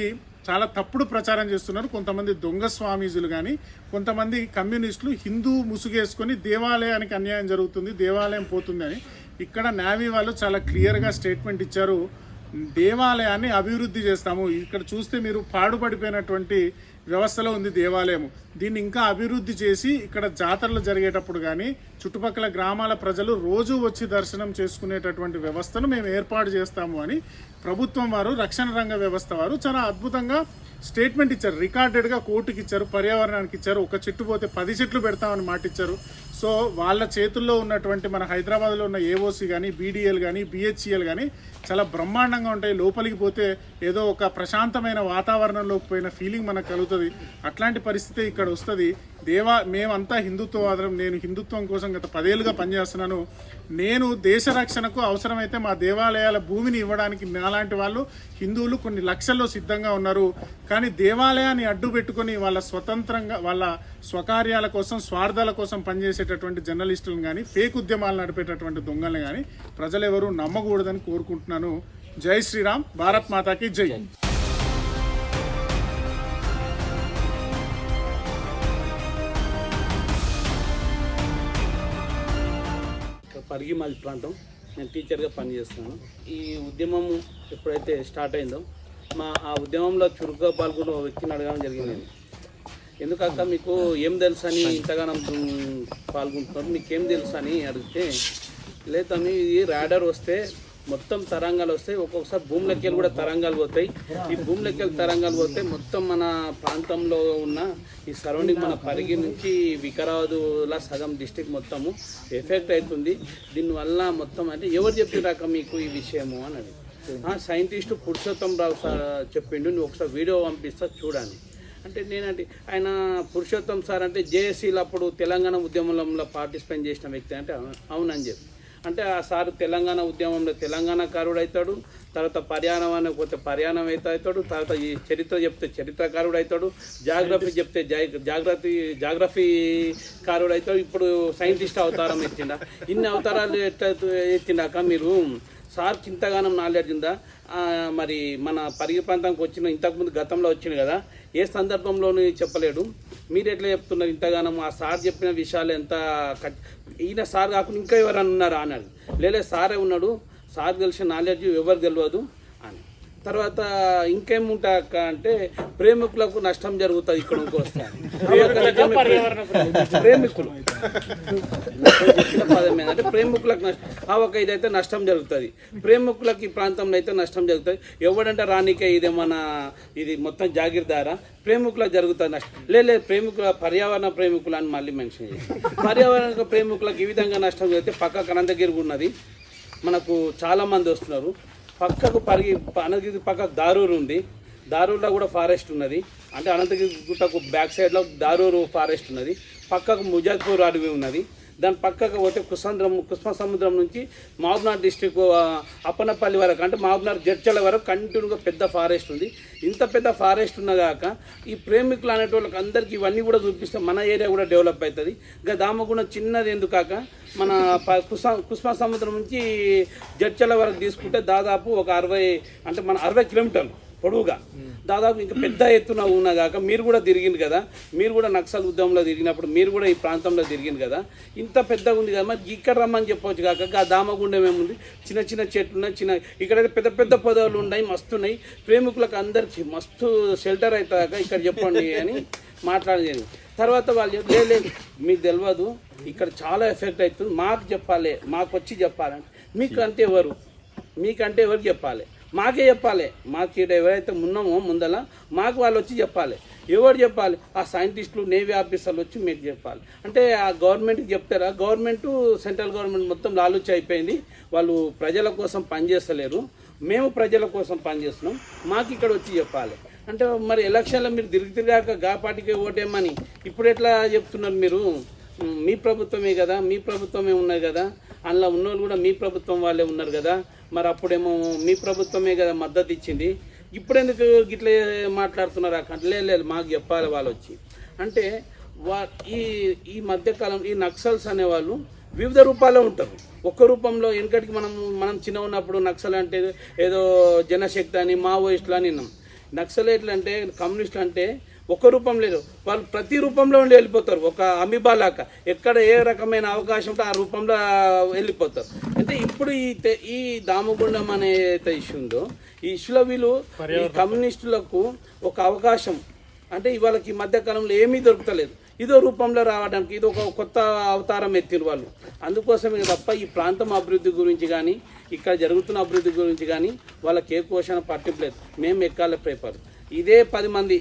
చాలా తప్పుడు ప్రచారం చేస్తున్నారు కొంతమంది దొంగ స్వామీజులు కానీ, కొంతమంది కమ్యూనిస్టులు హిందూ ముసుగేసుకొని దేవాలయానికి అన్యాయం జరుగుతుంది, దేవాలయం పోతుంది అని. ఇక్కడ నావీ వాళ్ళు చాలా క్లియర్గా స్టేట్మెంట్ ఇచ్చారు, దేవాలయాన్ని అభివృద్ధి చేస్తాము. ఇక్కడ చూస్తే మీరు పాడుపడిపోయినటువంటి వ్యవస్థలో ఉంది దేవాలయము. దీన్ని ఇంకా అభివృద్ధి చేసి ఇక్కడ జాతరలు జరిగేటప్పుడు కానీ, చుట్టుపక్కల గ్రామాల ప్రజలు రోజు వచ్చి దర్శనం చేసుకునేటటువంటి వ్యవస్థను మేము ఏర్పాటు చేస్తాము అని ప్రభుత్వం వారు, రక్షణ రంగ వ్యవస్థ వారు చాలా అద్భుతంగా స్టేట్మెంట్ ఇచ్చారు. రికార్డెడ్గా కోర్టుకి ఇచ్చారు, పర్యావరణానికి ఇచ్చారు. ఒక చెట్టు పోతే 10 చెట్లు పెడతామని మాట ఇచ్చారు. సో వాళ్ళ చేతుల్లో ఉన్నటువంటి మన హైదరాబాద్లో ఉన్న ఏఓసి కానీ, బీడీఎల్ కానీ, బిహెచ్ఈఎల్ కానీ చాలా బ్రహ్మాండంగా ఉంటాయి. లోపలికి పోతే ఏదో ఒక ప్రశాంతమైన వాతావరణంలోకి పోయిన ఫీలింగ్ మనకు కలుగుతుంది. అట్లాంటి పరిస్థితి ఇక్కడ వస్తుంది. మేమంతా హిందుత్వవాదం. నేను హిందుత్వం కోసం గత 10 ఏళ్ళుగా పనిచేస్తున్నాను. నేను దేశ రక్షణకు అవసరమైతే మా దేవాలయాల భూమిని ఇవ్వడానికి నాలాంటి వాళ్ళు హిందువులు కొన్ని లక్షల్లో సిద్ధంగా ఉన్నారు. కానీ దేవాలయాన్ని అడ్డు పెట్టుకొని వాళ్ళ స్వతంత్రంగా వాళ్ళ స్వకార్యాల కోసం, స్వార్థాల కోసం పనిచేసేటటువంటి జర్నలిస్టులను కానీ, ఫేక్ ఉద్యమాలు నడిపేటటువంటి దొంగలను కానీ ప్రజలు ఎవరు నమ్మకూడదని కోరుకుంటున్నాను. జై శ్రీరామ్, భారత్ మాతాకి జై. పరిగి మాది ప్రాంతం. నేను టీచర్గా పనిచేస్తున్నాను. ఈ ఉద్యమం ఎప్పుడైతే స్టార్ట్ అయిందో ఆ ఉద్యమంలో చురుగ్గా పాల్గొన్న వ్యక్తిని అడగడం జరిగింది. ఎందుకక్క మీకు ఏం తెలుసు అని ఇంతగానం పాల్గొంటున్నారు, మీకేం తెలుసు అని అడిగితే, లేదా ఇది రాడార్ వస్తే మొత్తం తరంగాలు వస్తాయి, ఒక్కొక్కసారి భూమిలోకి కూడా తరంగాలు పోతాయి. ఈ భూమిలోకి తరంగాలు పోతే మొత్తం మన ప్రాంతంలో ఉన్న ఈ సరౌండింగ్ మన పరిగి నుంచి వికారాబాద్లా సగం డిస్టిక్ మొత్తము ఎఫెక్ట్ అవుతుంది. దీనివల్ల మొత్తం అంటే ఎవరు చెప్పిరాక మీకు ఈ విషయము అన్నది. సైంటిస్టు పురుషోత్తం రావు సార్ చెప్పిండు, నువ్వు ఒకసారి వీడియో పంపిస్తా చూడండి అంటే. నేనంటే ఆయన పురుషోత్తం సార్ అంటే జేఏసీలో అప్పుడు తెలంగాణ ఉద్యమంలో పార్టిసిపేట్ చేసిన వ్యక్తి అంటే అవునని చెప్పి. అంటే ఆ సార్ తెలంగాణ ఉద్యమంలో తెలంగాణకారుడు అవుతాడు, తర్వాత పర్యావరణం పోతే పర్యావరణం అవుతాడు, తర్వాత ఈ చరిత్ర చెప్తే చరిత్రకారుడు అవుతాడు, జాగ్రఫీ చెప్తే జాగ్రఫీకారుడు అవుతాడు. ఇప్పుడు సైంటిస్ట్ అవతారం ఎత్తిండా. ఇన్ని అవతారాలు ఎత్తిండాక మీరు సార్కి ఇంతగానం నాలెడ్జ్ ఉందా? మరి మన పరిగి ప్రాంతానికి వచ్చిన ఇంతకుముందు గతంలో వచ్చింది కదా, ఏ సందర్భంలోనూ చెప్పలేడు, మీరు ఎట్లా చెప్తున్నారు ఇంతగానం? ఆ సార్ చెప్పిన విషయాలు ఎంత ఈయన సార్ కాకుండా ఇంకా ఎవరన్నా ఉన్నారా అన్నాడు. లేలే సారే ఉన్నాడు, సార్ తెలిసిన నాలెడ్జ్ ఎవరు తెలియదు అని. తర్వాత ఇంకేముంటా అంటే ప్రేమికులకు నష్టం జరుగుతుంది ఇక్కడ ఇంకొస్తాయి. ప్రేమికులు పదం మీద అంటే ప్రేమికులకు నష్టం ఒక ఇదైతే నష్టం జరుగుతుంది, ప్రేమికులకు ఈ ప్రాంతంలో అయితే నష్టం జరుగుతుంది. ఎవడంటే రానికే ఇదేమన్నా ఇది మొత్తం జాగిర్దారా, ప్రేమికులకు జరుగుతుంది నష్టం. లేదు ప్రేమికుల పర్యావరణ ప్రేమికులు అని మళ్ళీ మెన్షన్ చేయాలి. పర్యావరణ ప్రేమికులకు ఈ విధంగా నష్టం జరిగితే పక్క అనంతగిరి ఉన్నది, మనకు చాలామంది వస్తున్నారు. పక్కకు అనంతగిరి పక్కకు దారూరు ఉంది, దారూరులో కూడా ఫారెస్ట్ ఉన్నది. అంటే అనంతగిరి గుట్టకు బ్యాక్ సైడ్లో దారూరు ఫారెస్ట్ ఉన్నది, పక్కకు ముజాద్పూర్ అడవి ఉన్నది. దాని పక్కకు పోతే కుష్మ సముద్రం నుంచి మహబూబ్నగర్ డిస్టిక్ అప్పనపల్లి వరకు అంటే మహబూబ్నగర్ జడ్చల వరకు కంటిన్యూగా పెద్ద ఫారెస్ట్ ఉంది. ఇంత పెద్ద ఫారెస్ట్ ఉన్నగాక ఈ ప్రేమికులు అనేటోళ్ళకి అందరికీ ఇవన్నీ కూడా చూపిస్తే మన ఏరియా కూడా డెవలప్ అవుతుంది. ఇంకా దామగుండం చిన్నది ఎందుకాక మన కుష్మ సముద్రం నుంచి జడ్చల వరకు తీసుకుంటే దాదాపు ఒక 60 కిలోమీటర్లు పొడవుగా దాదాపు ఇంకా పెద్ద ఎత్తున ఉన్నగాక మీరు కూడా తిరిగింది కదా, మీరు కూడా నక్సల్ ఉద్యమంలో తిరిగినప్పుడు మీరు కూడా ఈ ప్రాంతంలో తిరిగింది కదా, ఇంత పెద్దగా ఉంది కదా, మరి ఇక్కడ రమ్మని చెప్పవచ్చు కాక ఆ దామగుండం ఏముంది, చిన్న చిన్న చెట్లు ఉన్నాయి, ఇక్కడైతే పెద్ద పెద్ద పొదవులు ఉన్నాయి, మస్తున్నాయి, ప్రేమికులకు అందరికీ మస్తు షెల్టర్ అవుతాక ఇక్కడ చెప్పండి అని మాట్లాడేది. తర్వాత వాళ్ళు లేదు మీకు తెలియదు, ఇక్కడ చాలా ఎఫెక్ట్ అవుతుంది, మాకు చెప్పాలి, మాకు వచ్చి చెప్పాలంటే మీకంటే ఎవరు చెప్పాలి? మాకే చెప్పాలి. మాకు ఇక్కడ ఎవరైతే ఉన్నామో ముందల మాకు వాళ్ళు వచ్చి చెప్పాలి. ఎవరు చెప్పాలి? ఆ సైంటిస్టులు, నేవీ ఆఫీసర్లు వచ్చి మీకు చెప్పాలి. అంటే ఆ గవర్నమెంట్కి చెప్తారా? గవర్నమెంటు సెంట్రల్ గవర్నమెంట్ మొత్తం లాలూచి అయిపోయింది, వాళ్ళు ప్రజల కోసం పనిచేస్తలేరు, మేము ప్రజల కోసం పనిచేస్తున్నాం, మాకు ఇక్కడ వచ్చి చెప్పాలి. అంటే మరి ఎలక్షన్లో మీరు తిరిగాక గా పార్టీకి ఓటేమని ఇప్పుడు ఎట్లా చెప్తున్నారు మీరు? మీ ప్రభుత్వమే కదా, మీ ప్రభుత్వమే ఉన్నది కదా, అందులో ఉన్నోళ్ళు కూడా మీ ప్రభుత్వం వాళ్ళే ఉన్నారు కదా, మరి అప్పుడేమో మీ ప్రభుత్వమే కదా మద్దతు ఇచ్చింది, ఇప్పుడు ఎందుకు గిట్లా మాట్లాడుతున్నారు? అక్కడ లేదు మాకు చెప్పాలి వాళ్ళు వచ్చి. అంటే ఈ మధ్యకాలం ఈ నక్సల్స్ అనేవాళ్ళు వివిధ రూపాల్లో ఉంటారు. ఒక్క రూపంలో వెనకటికి మనం చిన్న ఉన్నప్పుడు నక్సల్ అంటే ఏదో జనశక్తి అని, మావోయిస్టులు అని విన్నాం. నక్సలైట్లు అంటే, కమ్యూనిస్టులు అంటే ఒక్క రూపం లేదు, వాళ్ళు ప్రతి రూపంలో వెళ్ళిపోతారు. ఒక అమీబాలాక ఎక్కడ ఏ రకమైన అవకాశం ఉంటే ఆ రూపంలో వెళ్ళిపోతారు. అంటే ఇప్పుడు ఈ దామగుండం అనే ఇష్యూ ఉందో, ఈ ఇష్యూలో వీళ్ళు ఈ కమ్యూనిస్టులకు ఒక అవకాశం అంటే ఇవాళకి ఈ మధ్యకాలంలో ఏమీ దొరుకుతలేదు, ఇదో రూపంలో రావడానికి ఇది ఒక కొత్త అవతారం ఎత్తిన వాళ్ళు. అందుకోసమే తప్ప ఈ ప్రాంతం అభివృద్ధి గురించి కానీ, ఇక్కడ జరుగుతున్న అభివృద్ధి గురించి కానీ వాళ్ళకి ఏ క్వశ్చన్ పట్టింపలేదు. మేము ఎక్కాల పేపర్ ఇదే 10 మంది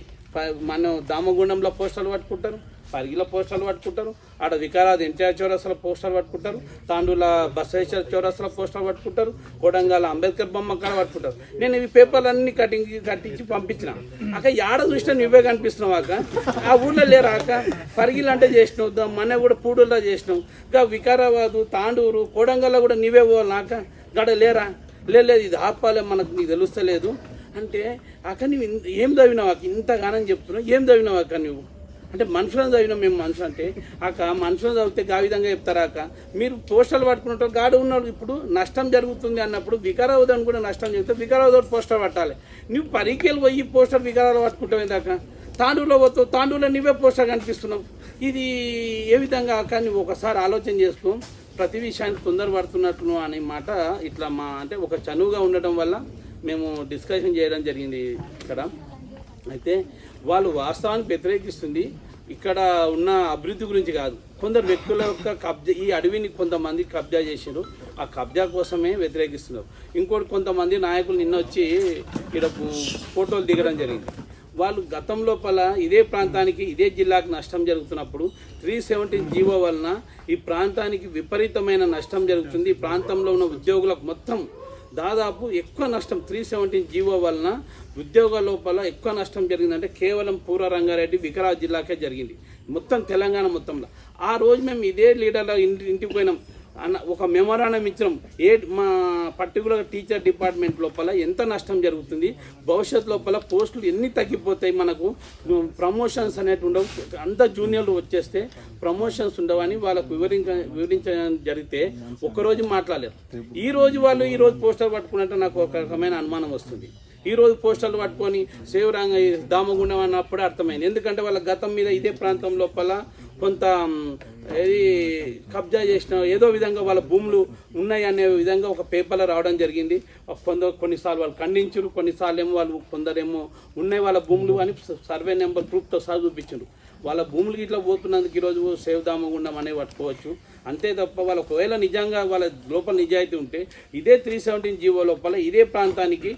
మనం దామగుండంలో పోస్టర్లు పట్టుకుంటారు, పరిగిలో పోస్టర్లు పట్టుకుంటారు, ఆడ వికారాబాద్ ఎన్టీఆర్ చౌరస్తాలో పోస్టర్లు పట్టుకుంటారు, తాండూల బసవేశ్వర చౌరస్తాలో పోస్టర్లు పట్టుకుంటారు, కొడంగల్ అంబేద్కర్ బొమ్మ కాడ పట్టుకుంటారు. నేను ఇవి పేపర్లన్నీ కట్టించి పంపించిన అక్క యాడ చూసినా నువ్వే కనిపిస్తున్నావు అక్క. ఆ ఊళ్ళో లేరాక పరిగిలు అంటే చేసినావు, మన కూడా పూడూరులో చేసినావు, ఇంకా వికారాబాదు, తాండూరు, కొడంగల్లో కూడా నీవే పోవాలనాక గడ లేరా? లేదు ఇది ఆపాలే, మనకు నీకు తెలుస్తలేదు అంటే అక్క నువ్వు ఏం చదివినావు అక్క, ఇంతగానం చెప్తున్నావు, ఏం చదివినావు అక్క నువ్వు అంటే? మనుషులను చదివినాం మేము. మనుషులు అంటే అక్క మనుషులను చదివితే ఆ విధంగా చెప్తారా అక్క? మీరు పోస్టర్లు పట్టుకున్నట్టు గాడు ఉన్నాడు, ఇప్పుడు నష్టం జరుగుతుంది అన్నప్పుడు వికారాబాద్ కూడా నష్టం జరిగితే వికారాబాద్ పోస్టర్ పట్టాలి. నువ్వు పరీక్షలు పోయి పోస్టర్ వికారాబాద్ పట్టుకుంటావు దాకా, తాండూరులో పోతావు, తాండూరులో నువ్వే పోస్టర్ కనిపిస్తున్నావు. ఇది ఏ విధంగా అక్క? నువ్వు ఒకసారి ఆలోచన చేసుకో. ప్రతి విషయానికి తొందరపడుతున్నట్లు అనే మాట ఇట్లా మా అంటే ఒక చనువుగా ఉండటం వల్ల మేము డిస్కషన్ చేయడం జరిగింది ఇక్కడ. అయితే వాళ్ళు వాస్తవానికి వ్యతిరేకిస్తుంది ఇక్కడ ఉన్న అభివృద్ధి గురించి కాదు, కొందరు వ్యక్తుల యొక్క కబ్జా, ఈ అడవిని కొంతమంది కబ్జా చేశారు, ఆ కబ్జా కోసమే వ్యతిరేకిస్తున్నారు. ఇంకోటి కొంతమంది నాయకులు నిన్న వచ్చి ఇక్కడ ఫోటోలు దిగడం జరిగింది. వాళ్ళు గతం లోపల ఇదే ప్రాంతానికి ఇదే జిల్లాకు నష్టం జరుగుతున్నప్పుడు 317 జీవో వలన ఈ ప్రాంతానికి విపరీతమైన నష్టం జరుగుతుంది. ఈ ప్రాంతంలో ఉన్న ఉద్యోగులకు మొత్తం దాదాపు ఎక్కువ నష్టం 317 జీవో వలన ఉద్యోగాల లోపల ఎక్కువ నష్టం జరిగిందంటే కేవలం పూర్వ రంగారెడ్డి వికారాబాద్ జిల్లాకే జరిగింది, మొత్తం తెలంగాణ మొత్తంలో. ఆ రోజు మేము ఇదే లీడర్ల ఇంటికి పోయినాం, అన్న ఒక మెమోరాండం ఇచ్చినాం. మా పర్టికులర్ టీచర్ డిపార్ట్మెంట్ లోపల ఎంత నష్టం జరుగుతుంది, భవిష్యత్ లోపల పోస్టులు ఎన్ని తగ్గిపోతాయి, మనకు ప్రమోషన్స్ అనేవి ఉండవు, అంత జూనియర్లు వచ్చేస్తే ప్రమోషన్స్ ఉండవని వాళ్ళకు వివరించడం జరిగితే ఒక్కరోజు మాట్లాడలేరు. ఈ రోజు వాళ్ళు ఈ రోజు పోస్టర్ పట్టుకున్నట్టు నాకు ఒక రకమైన అనుమానం వస్తుంది. ఈ రోజు పోస్టర్లు పట్టుకొని సేవరంగ దామగుండం అన్నప్పుడే అర్థమైంది. ఎందుకంటే వాళ్ళ గతం మీద ఇదే ప్రాంతం లోపల కొంత ఏది కబ్జా చేసిన ఏదో విధంగా వాళ్ళ భూములు ఉన్నాయి అనే విధంగా ఒక పేపర్లో రావడం జరిగింది. కొన్నిసార్లు వాళ్ళు ఖండించారు, కొన్నిసార్లు ఏమో వాళ్ళు కొందరేమో ఉన్నాయి వాళ్ళ భూములు అని సర్వే నెంబర్ ప్రూఫ్తో సహా చూపించారు. వాళ్ళ భూములకి ఇట్లా పోతున్నందుకు ఈరోజు సేవ్ దామగుండం అనే పట్టుకోవచ్చు. అంతే తప్ప వాళ్ళ ఒకవేళ నిజంగా వాళ్ళ లోపల నిజాయితీ ఉంటే ఇదే 317 జీవో లోపల ఇదే ప్రాంతానికి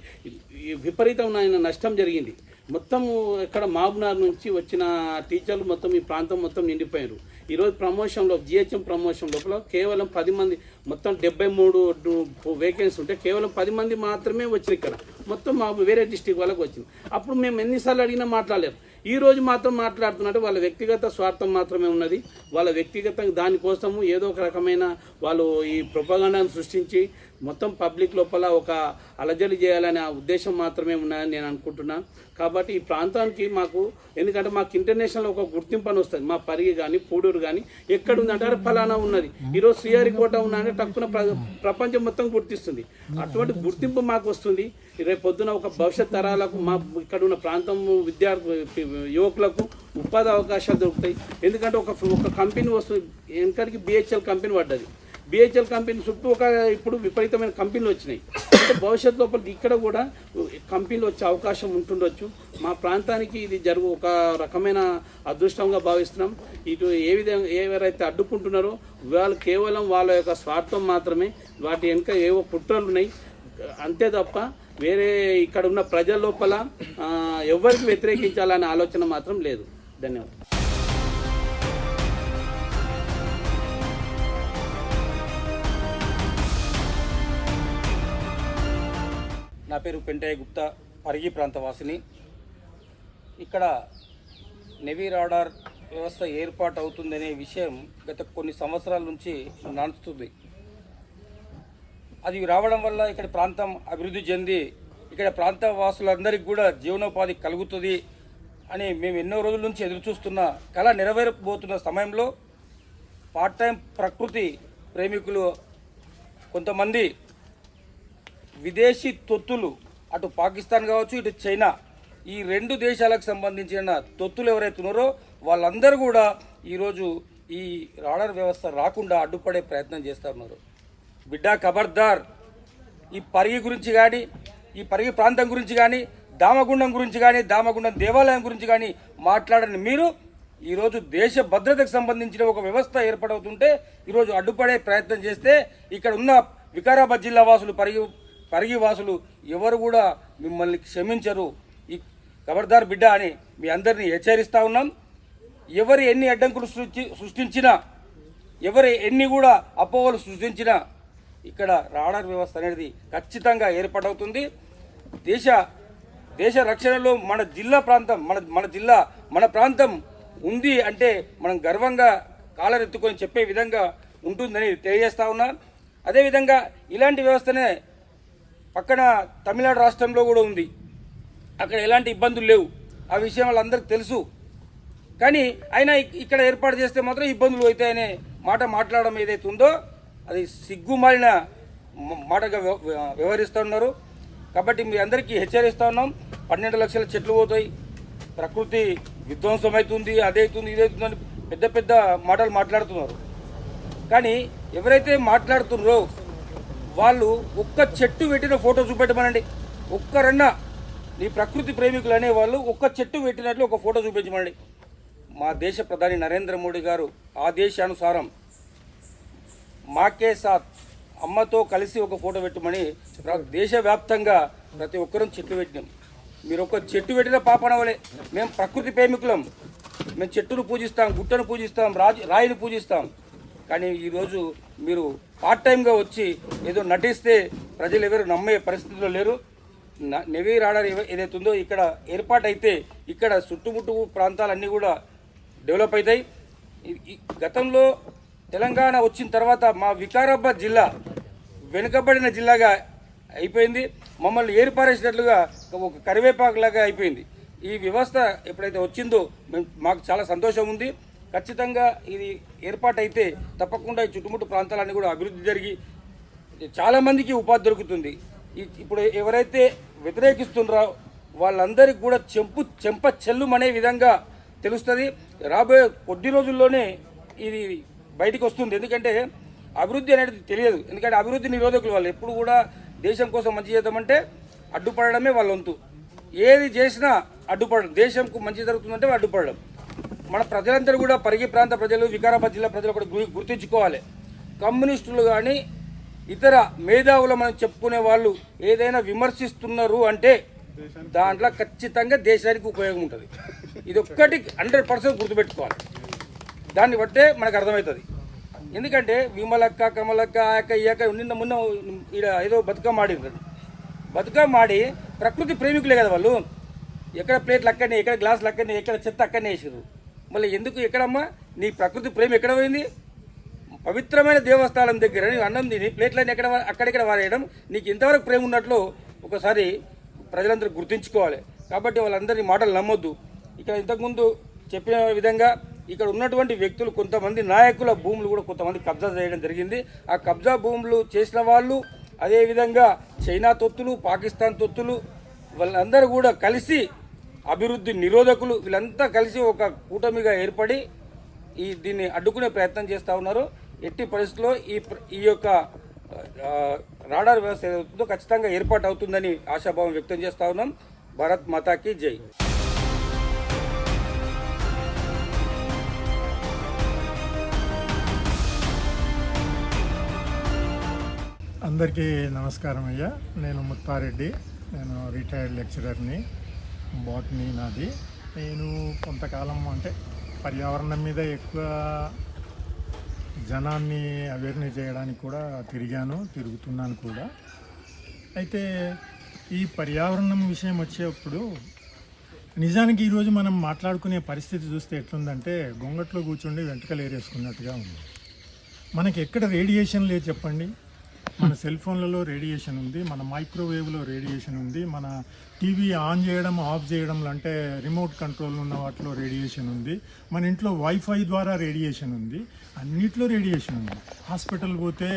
విపరీతమైన నష్టం జరిగింది. మొత్తం ఇక్కడ మహబూబ్నగర్ నుంచి వచ్చిన టీచర్లు మొత్తం ఈ ప్రాంతం మొత్తం నిండిపోయారు. ఈరోజు ప్రమోషన్లో జిహెచ్ఎం ప్రమోషన్ లోపల కేవలం 10 మంది, మొత్తం 73 వేకెన్సీ ఉంటే కేవలం 10 మంది మాత్రమే వచ్చారు. ఇక్కడ మొత్తం మాకు వేరే డిస్టిక్ వాళ్ళకి వచ్చింది. అప్పుడు మేము ఎన్నిసార్లు అడిగినా మాట్లాడలేరు. ఈ రోజు మాత్రం మాట్లాడుతున్నట్టు వాళ్ళ వ్యక్తిగత స్వార్థం మాత్రమే ఉన్నది. వాళ్ళ వ్యక్తిగత దానికోసము ఏదో ఒక రకమైన వాళ్ళు ఈ ప్రొపగండాను సృష్టించి మొత్తం పబ్లిక్ లోపల ఒక అలజడి చేయాలనే ఉద్దేశం మాత్రమే ఉన్నదని నేను అనుకుంటున్నా. కాబట్టి ఈ ప్రాంతానికి మాకు, ఎందుకంటే మాకు ఇంటర్నేషనల్ ఒక గుర్తింపు అని వస్తుంది. మా పరిగి కానీ పూడూరు కానీ ఎక్కడ ఉందంటే అరే ఫలానా ఉన్నది, ఈరోజు శ్రీహరికోట ఉన్నదంటే టక్కున ప్రపంచం మొత్తం గుర్తిస్తుంది. అటువంటి గుర్తింపు మాకు వస్తుంది. రేపు పొద్దున ఒక భవిష్యత్ తరాలకు మా ఇక్కడ ఉన్న ప్రాంతం విద్యార్థి యువకులకు ఉపాధి అవకాశాలు దొరుకుతాయి. ఎందుకంటే ఒక కంపెనీ వస్తుంది, వెనకడికి BHL కంపెనీ పడ్డది. BHL కంపెనీ చుట్టూ ఇప్పుడు విపరీతమైన కంపెనీలు వచ్చినాయి. అంటే భవిష్యత్తు లోపల ఇక్కడ కూడా కంపెనీలు వచ్చే అవకాశం ఉంటుండొచ్చు. మా ప్రాంతానికి ఇది ఒక రకమైన అదృష్టంగా భావిస్తున్నాం. ఇటు ఏ విధంగా ఎవరైతే అడ్డుకుంటున్నారో వాళ్ళు కేవలం వాళ్ళ యొక్క స్వార్థం మాత్రమే, వాటి వెనుక ఏవో కుట్రలు ఉన్నాయి అంతే తప్ప వేరే ఇక్కడ ఉన్న ప్రజల లోపల ఎవరికి వ్యతిరేకించాలనే ఆలోచన మాత్రం లేదు. ధన్యవాదాలు. నా పేరు పెంటయ్య గుప్తా, పరిగి ప్రాంతవాసిని. ఇక్కడ నెవీ రాడార్ వ్యవస్థ ఏర్పాటు అవుతుందనే విషయం గత కొన్ని సంవత్సరాల నుంచి నడుస్తుంది. అది రావడం వల్ల ఇక్కడ ప్రాంతం అభివృద్ధి చెంది ఇక్కడ ప్రాంత వాసులందరికీ కూడా జీవనోపాధి కలుగుతుంది అని మేము ఎన్నో రోజుల నుంచి ఎదురుచూస్తున్న కళ నెరవేరబోతున్న సమయంలో పార్ట్ టైం ప్రకృతి ప్రేమికులు కొంతమంది విదేశీ తొత్తులు, అటు పాకిస్తాన్ కావచ్చు ఇటు చైనా, ఈ 2 దేశాలకు సంబంధించిన తొత్తులు ఎవరైతే ఉన్నారో వాళ్ళందరూ కూడా ఈరోజు ఈ రాడార్ వ్యవస్థ రాకుండా అడ్డుపడే ప్రయత్నం చేస్తూ ఉన్నారు. బిడ్డ ఖబర్దార్, ఈ పరిగి గురించి కానీ, ఈ పరిగి ప్రాంతం గురించి కానీ, దామగుండం గురించి కానీ, దామగుండం దేవాలయం గురించి కానీ మాట్లాడని మీరు ఈరోజు దేశ భద్రతకు సంబంధించిన ఒక వ్యవస్థ ఏర్పడవుతుంటే ఈరోజు అడ్డుపడే ప్రయత్నం చేస్తే ఇక్కడ ఉన్న వికారాబాద్ జిల్లా వాసులు, పరిగి వాసులు ఎవరు కూడా మిమ్మల్ని క్షమించరు. ఈ ఖబర్దార్ బిడ్డ అని మీ అందరినీ హెచ్చరిస్తూ ఉన్నాం. ఎవరు ఎన్ని అడ్డంకులు సృష్టించినా, ఎవరు ఎన్ని కూడా అపోహలు సృష్టించినా ఇక్కడ రాడార్ వ్యవస్థ అనేది ఖచ్చితంగా ఏర్పాటవుతుంది. దేశ రక్షణలో మన జిల్లా ప్రాంతం, మన ప్రాంతం ఉంది అంటే మనం గర్వంగా కాలరెత్తుకొని చెప్పే విధంగా ఉంటుందని తెలియజేస్తా ఉన్నా. అదేవిధంగా ఇలాంటి వ్యవస్థనే పక్కన తమిళనాడు రాష్ట్రంలో కూడా ఉంది. అక్కడ ఎలాంటి ఇబ్బందులు లేవు, ఆ విషయం వాళ్ళందరికీ తెలుసు. కానీ అయినా ఇక్కడ ఏర్పాటు చేస్తే మాత్రం ఇబ్బందులు అవుతాయనే మాట మాట్లాడడం ఏదైతే ఉందో అది సిగ్గుమాలిన మాటగా వ్యవహరిస్తున్నారు. కాబట్టి మీ అందరికీ హెచ్చరిస్తూ ఉన్నాం. 12 లక్షల చెట్లు పోతాయి, ప్రకృతి విధ్వంసం అవుతుంది, అదవుతుంది, ఇదవుతుందని పెద్ద పెద్ద మాటలు మాట్లాడుతున్నారు. కానీ ఎవరైతే మాట్లాడుతున్నారో వాళ్ళు ఒక్క చెట్టు పెట్టిన ఫోటో చూపెట్టమనండి. ఒక్కరన్నా నీ ప్రకృతి ప్రేమికులు అనే వాళ్ళు ఒక్క చెట్టు పెట్టినట్లు ఒక ఫోటో చూపించమనండి. మా దేశ ప్రధాని నరేంద్ర మోడీ గారు ఆదేశానుసారం మాకే సాత్ అమ్మతో కలిసి ఒక ఫోటో పెట్టమని దేశవ్యాప్తంగా ప్రతి ఒక్కరూ చెట్టు పెట్టినాం. మీరు ఒక చెట్టు పెట్టిన పాపనవలే. మేము ప్రకృతి ప్రేమికులం, మేము చెట్టును పూజిస్తాం, గుట్టను పూజిస్తాం, రాయిని పూజిస్తాం. కానీ ఈరోజు మీరు పార్ట్ టైంగా వచ్చి ఏదో నటిస్తే ప్రజలు ఎవరు నమ్మే పరిస్థితిలో లేరు. నెవీ రాడార్ ఏదైతే ఉందో ఇక్కడ ఏర్పాటైతే ఇక్కడ చుట్టుముట్టు ప్రాంతాలన్నీ కూడా డెవలప్ అవుతాయి. గతంలో తెలంగాణ వచ్చిన తర్వాత మా వికారాబాద్ జిల్లా వెనుకబడిన జిల్లాగా అయిపోయింది. మమ్మల్ని ఏర్పారేసినట్లుగా ఒక కరివేపాకులాగా అయిపోయింది. ఈ వ్యవస్థ ఎప్పుడైతే వచ్చిందో మాకు చాలా సంతోషం ఉంది. ఖచ్చితంగా ఇది ఏర్పాటైతే తప్పకుండా ఈ చుట్టుముట్టు ప్రాంతాలన్నీ కూడా అభివృద్ధి జరిగి చాలామందికి ఉపాధి దొరుకుతుంది. ఇప్పుడు ఎవరైతే వ్యతిరేకిస్తున్నారో వాళ్ళందరికీ కూడా చెంప చెల్లుమనే విధంగా తెలుస్తుంది. రాబోయే కొద్ది రోజుల్లోనే ఇది బయటికి వస్తుంది. ఎందుకంటే అభివృద్ధి అనేది తెలియదు. ఎందుకంటే అభివృద్ధి నిరోధకులు వాళ్ళు ఎప్పుడు కూడా దేశం కోసం మంచి చేద్దామంటే అడ్డుపడడమే వాళ్ళ వంతు. ఏది చేసినా అడ్డుపడడం, దేశంకు మంచి జరుగుతుందంటే అడ్డుపడడం. మన ప్రజలందరూ కూడా పరిగి ప్రాంత ప్రజలు, వికారాబాద్ జిల్లా ప్రజలు కూడా గుర్తుంచుకోవాలి. కమ్యూనిస్టులు కానీ ఇతర మేధావులు మనం చెప్పుకునే వాళ్ళు ఏదైనా విమర్శిస్తున్నారు అంటే దాంట్లో ఖచ్చితంగా దేశానికి ఉపయోగం ఉంటుంది. ఇది ఒక్కటి 100% గుర్తుపెట్టుకోవాలి. దాన్ని బట్టే మనకు అర్థమవుతుంది. ఎందుకంటే విమలక్క, కమలక్క, ఆయక్క, ఈయక్క మొన్న ఈడ ఏదో బతుకమ్మ ఆడింది. బతుకమ్మ ఆడి ప్రకృతి ప్రేమికులే కదా వాళ్ళు. ఎక్కడ ప్లేట్లు అక్కడనే, ఎక్కడ గ్లాసులు అక్కడనే, ఎక్కడ చెత్త అక్కడనే వేసారు. మళ్ళీ ఎందుకు ఎక్కడమ్మా నీ ప్రకృతి ప్రేమ ఎక్కడ పోయింది? పవిత్రమైన దేవస్థానం దగ్గర నీవు అన్నం తిని ప్లేట్లన్నీ అక్కడెక్కడ వారేయడం నీకు ఎంతవరకు ప్రేమ ఉన్నట్లు ఒకసారి ప్రజలందరూ గుర్తుంచుకోవాలి. కాబట్టి వాళ్ళందరి మాటలు నమ్మొద్దు. ఇక్కడ ఇంతకుముందు చెప్పిన విధంగా ఇక్కడ ఉన్నటువంటి వ్యక్తులు కొంతమంది నాయకుల భూములు కూడా కొంతమంది కబ్జా చేయడం జరిగింది. ఆ కబ్జా భూములు చేసిన వాళ్ళు, అదేవిధంగా చైనా తొత్తులు, పాకిస్తాన్ తొత్తులు, వాళ్ళందరూ కూడా కలిసి అభివృద్ధి నిరోధకులు వీళ్ళంతా కలిసి ఒక కూటమిగా ఏర్పడి దీన్ని అడ్డుకునే ప్రయత్నం చేస్తూ ఉన్నారు. ఎట్టి పరిస్థితుల్లో ఈ యొక్క రాడార్ వ్యవస్థ ఏదవుతుందో ఖచ్చితంగా ఏర్పాటు అవుతుందని ఆశాభావం వ్యక్తం చేస్తూ ఉన్నాం. భారత్ మాతాకి జై. అందరికీ నమస్కారం అయ్యా. నేను ముత్తారెడ్డి, నేను రిటైర్డ్ లెక్చరర్ని, బాటనీ నాది. నేను కొంతకాలం అంటే పర్యావరణం మీద ఎక్కువ జనాన్ని అవేర్నెస్ చేయడానికి కూడా తిరుగుతున్నాను కూడా. అయితే ఈ పర్యావరణం విషయం వచ్చేప్పుడు నిజానికి ఈరోజు మనం మాట్లాడుకునే పరిస్థితి చూస్తే ఎట్లుందంటే గొంగట్లో కూర్చుండి వెంట్రుకలు ఏరేసుకున్నట్టుగా ఉంది. మనకి ఎక్కడ రేడియేషన్ లేదు చెప్పండి. మన సెల్ ఫోన్లలో రేడియేషన్ ఉంది, మన మైక్రోవేవ్లో రేడియేషన్ ఉంది, మన టీవీ ఆన్ చేయడం ఆఫ్ చేయడం అంటే రిమోట్ కంట్రోల్ ఉన్న వాటిలో రేడియేషన్ ఉంది, మన ఇంట్లో వైఫై ద్వారా రేడియేషన్ ఉంది, అన్నిట్లో రేడియేషన్ ఉంది. హాస్పిటల్ పోతే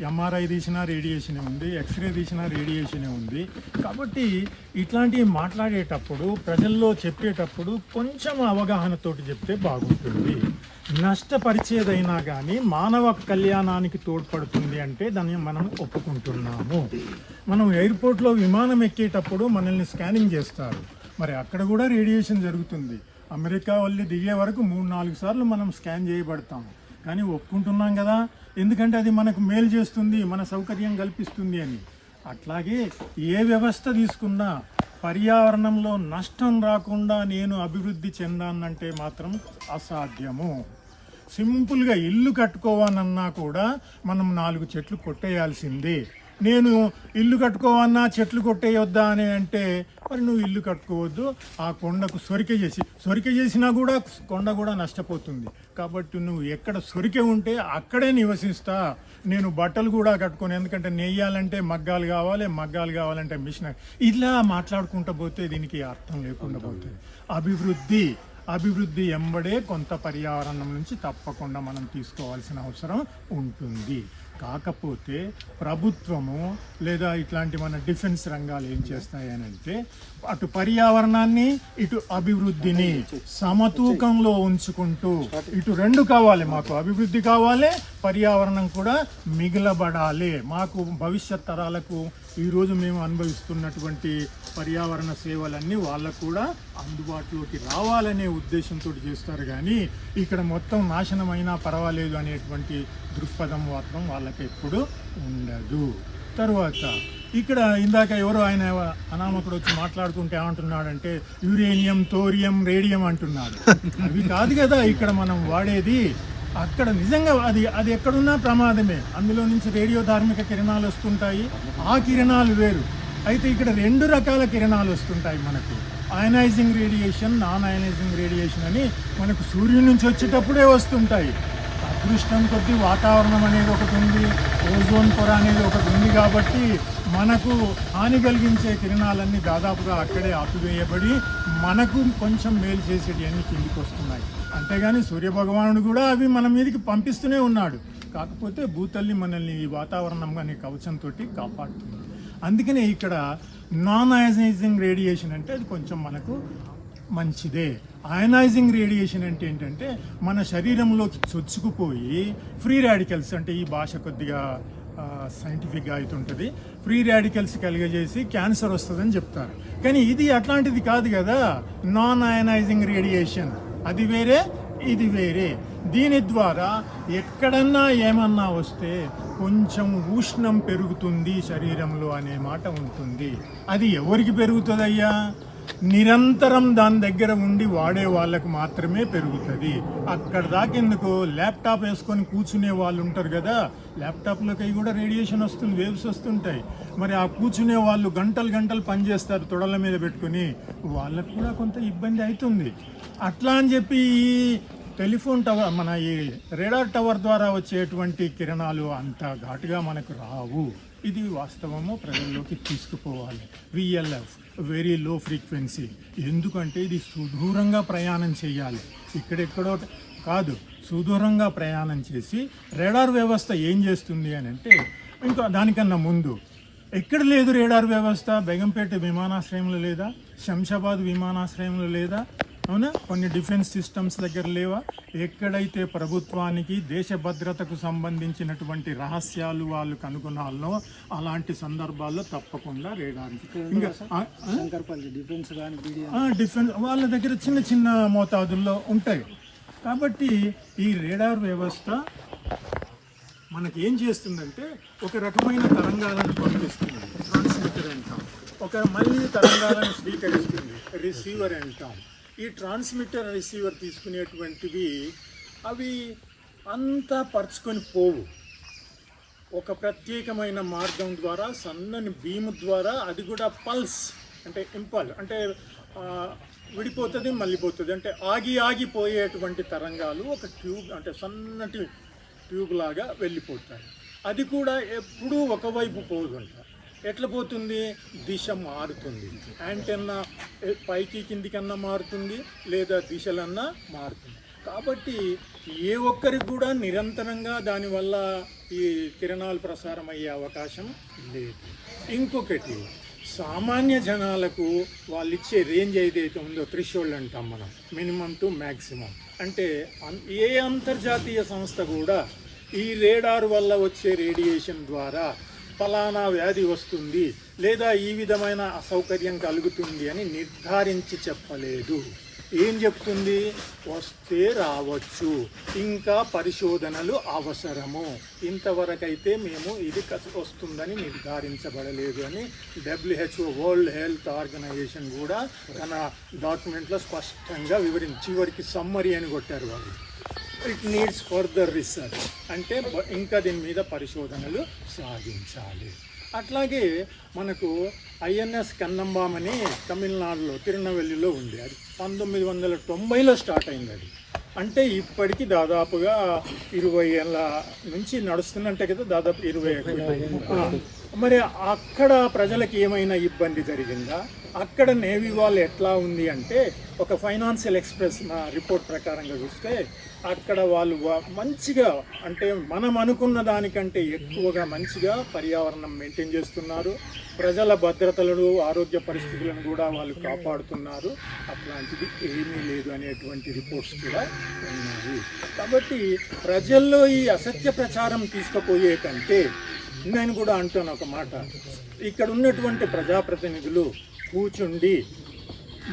ఎంఆర్ఐ తీసినా రేడియేషనే ఉంది, ఎక్స్రే తీసినా రేడియేషనే ఉంది. కాబట్టి ఇట్లాంటివి మాట్లాడేటప్పుడు, ప్రజల్లో చెప్పేటప్పుడు కొంచెం అవగాహనతోటి చెప్తే బాగుంటుంది. నష్టపరిచేదైనా కానీ మానవ కళ్యాణానికి తోడ్పడుతుంది అంటే దాన్ని మనం ఒప్పుకుంటున్నాము. మనం ఎయిర్పోర్ట్లో విమానం ఎక్కేటప్పుడు మనల్ని స్కానింగ్ చేస్తారు, మరి అక్కడ కూడా రేడియేషన్ జరుగుతుంది. అమెరికా వెళ్ళి దిగే వరకు 3-4 సార్లు మనం స్కాన్ చేయబడతాం, కానీ ఒప్పుకుంటున్నాం కదా, ఎందుకంటే అది మనకు మేలు చేస్తుంది, మన సౌకర్యం కల్పిస్తుంది అని. అట్లాగే ఏ వ్యవస్థ తీసుకున్నా పర్యావరణంలో నష్టం రాకుండా నేను అభివృద్ధి చెందానంటే మాత్రం అసాధ్యము. సింపుల్గా ఇల్లు కట్టుకోవాలన్నా కూడా మనం 4 చెట్లు కొట్టేయాల్సిందే. నేను ఇల్లు కట్టుకోవన్నా చెట్లు కొట్టేయొద్దా అని అంటే మరి నువ్వు ఇల్లు కట్టుకోవద్దు, ఆ కొండకు సొరిక చేసినా కూడా కొండ కూడా నష్టపోతుంది. కాబట్టి నువ్వు ఎక్కడ సొరిక ఉంటే అక్కడే నివసిస్తా. నేను బట్టలు కూడా కట్టుకోను, ఎందుకంటే నెయ్యాలంటే మగ్గాలు కావాలంటే మిషన్. ఇలా మాట్లాడుకుంటూ పోతే దీనికి అర్థం లేకుండా పోతుంది. అభివృద్ధి ఎంబడే కొంత పర్యావరణం నుంచి తప్పకుండా మనం తీసుకోవాల్సిన అవసరం ఉంటుంది. కాకపోతే ప్రభుత్వము లేదా ఇట్లాంటి మన డిఫెన్స్ రంగాలు ఏం చేస్తాయనంటే అటు పర్యావరణాన్ని ఇటు అభివృద్ధిని సమతూకంలో ఉంచుకుంటూ, ఇటు రెండు కావాలి, మాకు అభివృద్ధి కావాలి, పర్యావరణం కూడా మిగిలబడాలి. మాకు భవిష్యత్ తరాలకు ఈరోజు మేము అనుభవిస్తున్నటువంటి పర్యావరణ సేవలన్నీ వాళ్ళకు కూడా అందుబాటులోకి రావాలనే ఉద్దేశంతో చేస్తారు. కానీ ఇక్కడ మొత్తం నాశనమైనా పర్వాలేదు అనేటువంటి దృక్పథం మాత్రం వాళ్ళకి ఎప్పుడు ఉండదు. తర్వాత ఇక్కడ ఇందాక ఎవరో ఆయన అనామకుడు వచ్చి మాట్లాడుతుంటే ఏమంటున్నాడంటే యురేనియం, థోరియం, రేడియం అంటున్నాడు. అవి కాదు కదా ఇక్కడ మనం వాడేది. అక్కడ నిజంగా అది ఎక్కడున్నా ప్రమాదమే. అందులో నుంచి రేడియో ధార్మిక కిరణాలు వస్తుంటాయి, ఆ కిరణాలు వేరు. అయితే ఇక్కడ 2 రకాల కిరణాలు వస్తుంటాయి మనకు, ionising radiation, non ionising radiation అని మనకు సూర్యుడి నుంచి వచ్చేటప్పుడే వస్తుంటాయి. అదృష్టం కొద్దీ వాతావరణం అనేది ఒకటి ఉంది, ఓజోన్ పొర అనేది ఒకటి ఉంది కాబట్టి మనకు హాని కలిగించే కిరణాలన్నీ దాదాపుగా అక్కడే ఆపివేయబడి మనకు కొంచెం మేలు చేసేటి అన్ని కిందికి వస్తున్నాయి. అంతేగాని సూర్యభగవానుడు కూడా అవి మన మీదకి పంపిస్తూనే ఉన్నాడు. కాకపోతే భూతల్లి మనల్ని ఈ వాతావరణం అనే కవచంతో కాపాడుతుంది. అందుకనే ఇక్కడ నాన్ అయనైజింగ్ రేడియేషన్ అంటే అది కొంచెం మనకు మంచిదే. అయనైజింగ్ రేడియేషన్ అంటే ఏంటంటే మన శరీరంలోకి చొచ్చుకుపోయి ఫ్రీ రాడికల్స్, అంటే ఈ భాష కొద్దిగా సైంటిఫిక్గా అవుతుంటుంది, ఫ్రీ రాడికల్స్ కలిగజేసి క్యాన్సర్ వస్తుందని చెప్తారు. కానీ ఇది అట్లాంటిది కాదు కదా. నాన్ అయనైజింగ్ రేడియేషన్ అది వేరే, ఇది వేరే. దీని ద్వారా ఎక్కడన్నా ఏమన్నా వస్తే కొంచెం ఉష్ణం పెరుగుతుంది శరీరంలో అనే మాట ఉంటుంది. అది ఎవరికి పెరుగుతుందయ్యా? నిరంతరం దాని దగ్గర ఉండి వాడే వాళ్ళకు మాత్రమే పెరుగుతుంది. అక్కడ దాకెందుకు ల్యాప్టాప్ వేసుకొని కూర్చునే వాళ్ళు ఉంటారు కదా, ల్యాప్టాప్లోకి కూడా రేడియేషన్ వస్తుంది, వేవ్స్ వస్తుంటాయి. మరి ఆ కూర్చునే వాళ్ళు గంటలు గంటలు పనిచేస్తారు తొడల మీద పెట్టుకుని, వాళ్ళకు కూడా కొంత ఇబ్బంది అవుతుంది. అట్లా అని చెప్పి ఈ టెలిఫోన్ టవర్, మన ఈ రేడార్ టవర్ ద్వారా వచ్చేటువంటి కిరణాలు అంత ఘాటుగా మనకు రావు. ఇది వాస్తవము, ప్రజల్లోకి తీసుకుపోవాలి. VLF, very low frequency. ఎందుకంటే ఇది సుదూరంగా ప్రయాణం చేయాలి, ఇక్కడెక్కడో కాదు, సుదూరంగా ప్రయాణం చేసి రేడార్ వ్యవస్థ ఏం చేస్తుంది అని అంటే, ఇంకా దానికన్నా ముందు ఎక్కడ లేదు రేడార్ వ్యవస్థ? బేగంపేట విమానాశ్రయంలో లేదా? శంషాబాద్ విమానాశ్రయంలో లేదా? అవునా? కొన్ని డిఫెన్స్ సిస్టమ్స్ దగ్గర లేవా? ఎక్కడైతే ప్రభుత్వానికి దేశ భద్రతకు సంబంధించినటువంటి రహస్యాలు వాళ్ళు కనుగొనాలనో అలాంటి సందర్భాల్లో తప్పకుండా రేడార్. ఇంకా డిఫెన్స్ వాళ్ళ దగ్గర చిన్న చిన్న మోతాదుల్లో ఉంటాయి. కాబట్టి ఈ రేడార్ వ్యవస్థ మనకి ఏం చేస్తుందంటే ఒక రకమైన తరంగాలను పంపిస్తుంది, ట్రాన్స్మిటర్ అంటాం. మళ్ళీ తరంగాలను స్వీకరిస్తుంది, రిసీవర్ అంటాం. ఈ ట్రాన్స్మిటర్, రిసీవర్ తీసుకునేటువంటివి అవి అంతా పరుచుకొని పోవు. ఒక ప్రత్యేకమైన మార్గం ద్వారా, సన్నని బీమ్ ద్వారా, అది కూడా పల్స్ అంటే ఇంపల్ అంటే విడిపోతుంది మళ్ళీ పోతుంది, అంటే ఆగిపోయేటువంటి తరంగాలు ఒక ట్యూబ్, అంటే సన్నటి ట్యూబ్ లాగా వెళ్ళిపోతాయి. అది కూడా ఎప్పుడూ ఒకవైపు పోదంట. ఎట్లా పోతుంది? దిశ మారుతుంది. యాంటెన్నా పైకి కిందికన్నా మారుతుంది, లేదా దిశలన్నా మారుతుంది. కాబట్టి ఏ ఒక్కరికి కూడా నిరంతరంగా దానివల్ల ఈ కిరణాలు ప్రసారం అయ్యే అవకాశం లేదు. ఇంకొకటి, సామాన్య జనాలకు వాళ్ళు ఇచ్చే రేంజ్ ఏదైతే ఉందో, థ్రెషోల్డ్ అంటాం మనం, మినిమం టు మ్యాక్సిమం. అంటే ఏ అంతర్జాతీయ సంస్థ కూడా ఈ రేడార్ వల్ల వచ్చే రేడియేషన్ ద్వారా ఫలానా వ్యాధి వస్తుంది లేదా ఈ విధమైన అసౌకర్యం కలుగుతుంది అని నిర్ధారించి చెప్పలేదు. ఏం చెప్తుంది? వస్తే రావచ్చు, ఇంకా పరిశోధనలు అవసరము, ఇంతవరకైతే మేము ఇది వస్తుందని నిర్ధారించబడలేదు అని WHO, వరల్డ్ హెల్త్ ఆర్గనైజేషన్ కూడా తన డాక్యుమెంట్లో స్పష్టంగా వివరించి చివరికి సమ్మరీ అని కొట్టారు వాళ్ళు. ఇట్ నీడ్స్ ఫర్దర్ రీసెర్చ్, అంటే ఇంకా దీని మీద పరిశోధనలు సాగించాలి. అట్లాగే మనకు INS కన్నంబామ్ అని తమిళనాడులో తిరునెల్వేలిలో ఉంది. అది 1990లో స్టార్ట్ అయింది. అది అంటే ఇప్పటికి దాదాపుగా 20 ఏళ్ళ నుంచి నడుస్తున్నట్టే కదా, దాదాపు 20. మరి అక్కడ ప్రజలకు ఏమైనా ఇబ్బంది జరిగిందా? అక్కడ నేవీ వాళ్ళు ఎట్లా ఉంది అంటే ఒక ఫైనాన్షియల్ ఎక్స్ప్రెస్ నా రిపోర్ట్ ప్రకారంగా చూస్తే అక్కడ వాళ్ళు మంచిగా అంటే మనం అనుకున్న దానికంటే ఎక్కువగా మంచిగా పర్యావరణం మెయింటైన్ చేస్తున్నారు, ప్రజల భద్రతలను ఆరోగ్య పరిస్థితులను కూడా వాళ్ళు కాపాడుతున్నారు, అట్లాంటిది ఏమీ లేదు అనేటువంటి రిపోర్ట్స్ కూడా ఉన్నాయి. కాబట్టి ప్రజల్లో ఈ అసత్య ప్రచారం తీసుకుపోయే కంటే నేను కూడా అంటాను ఒక మాట, ఇక్కడ ఉన్నటువంటి ప్రజాప్రతినిధులు కూర్చుండి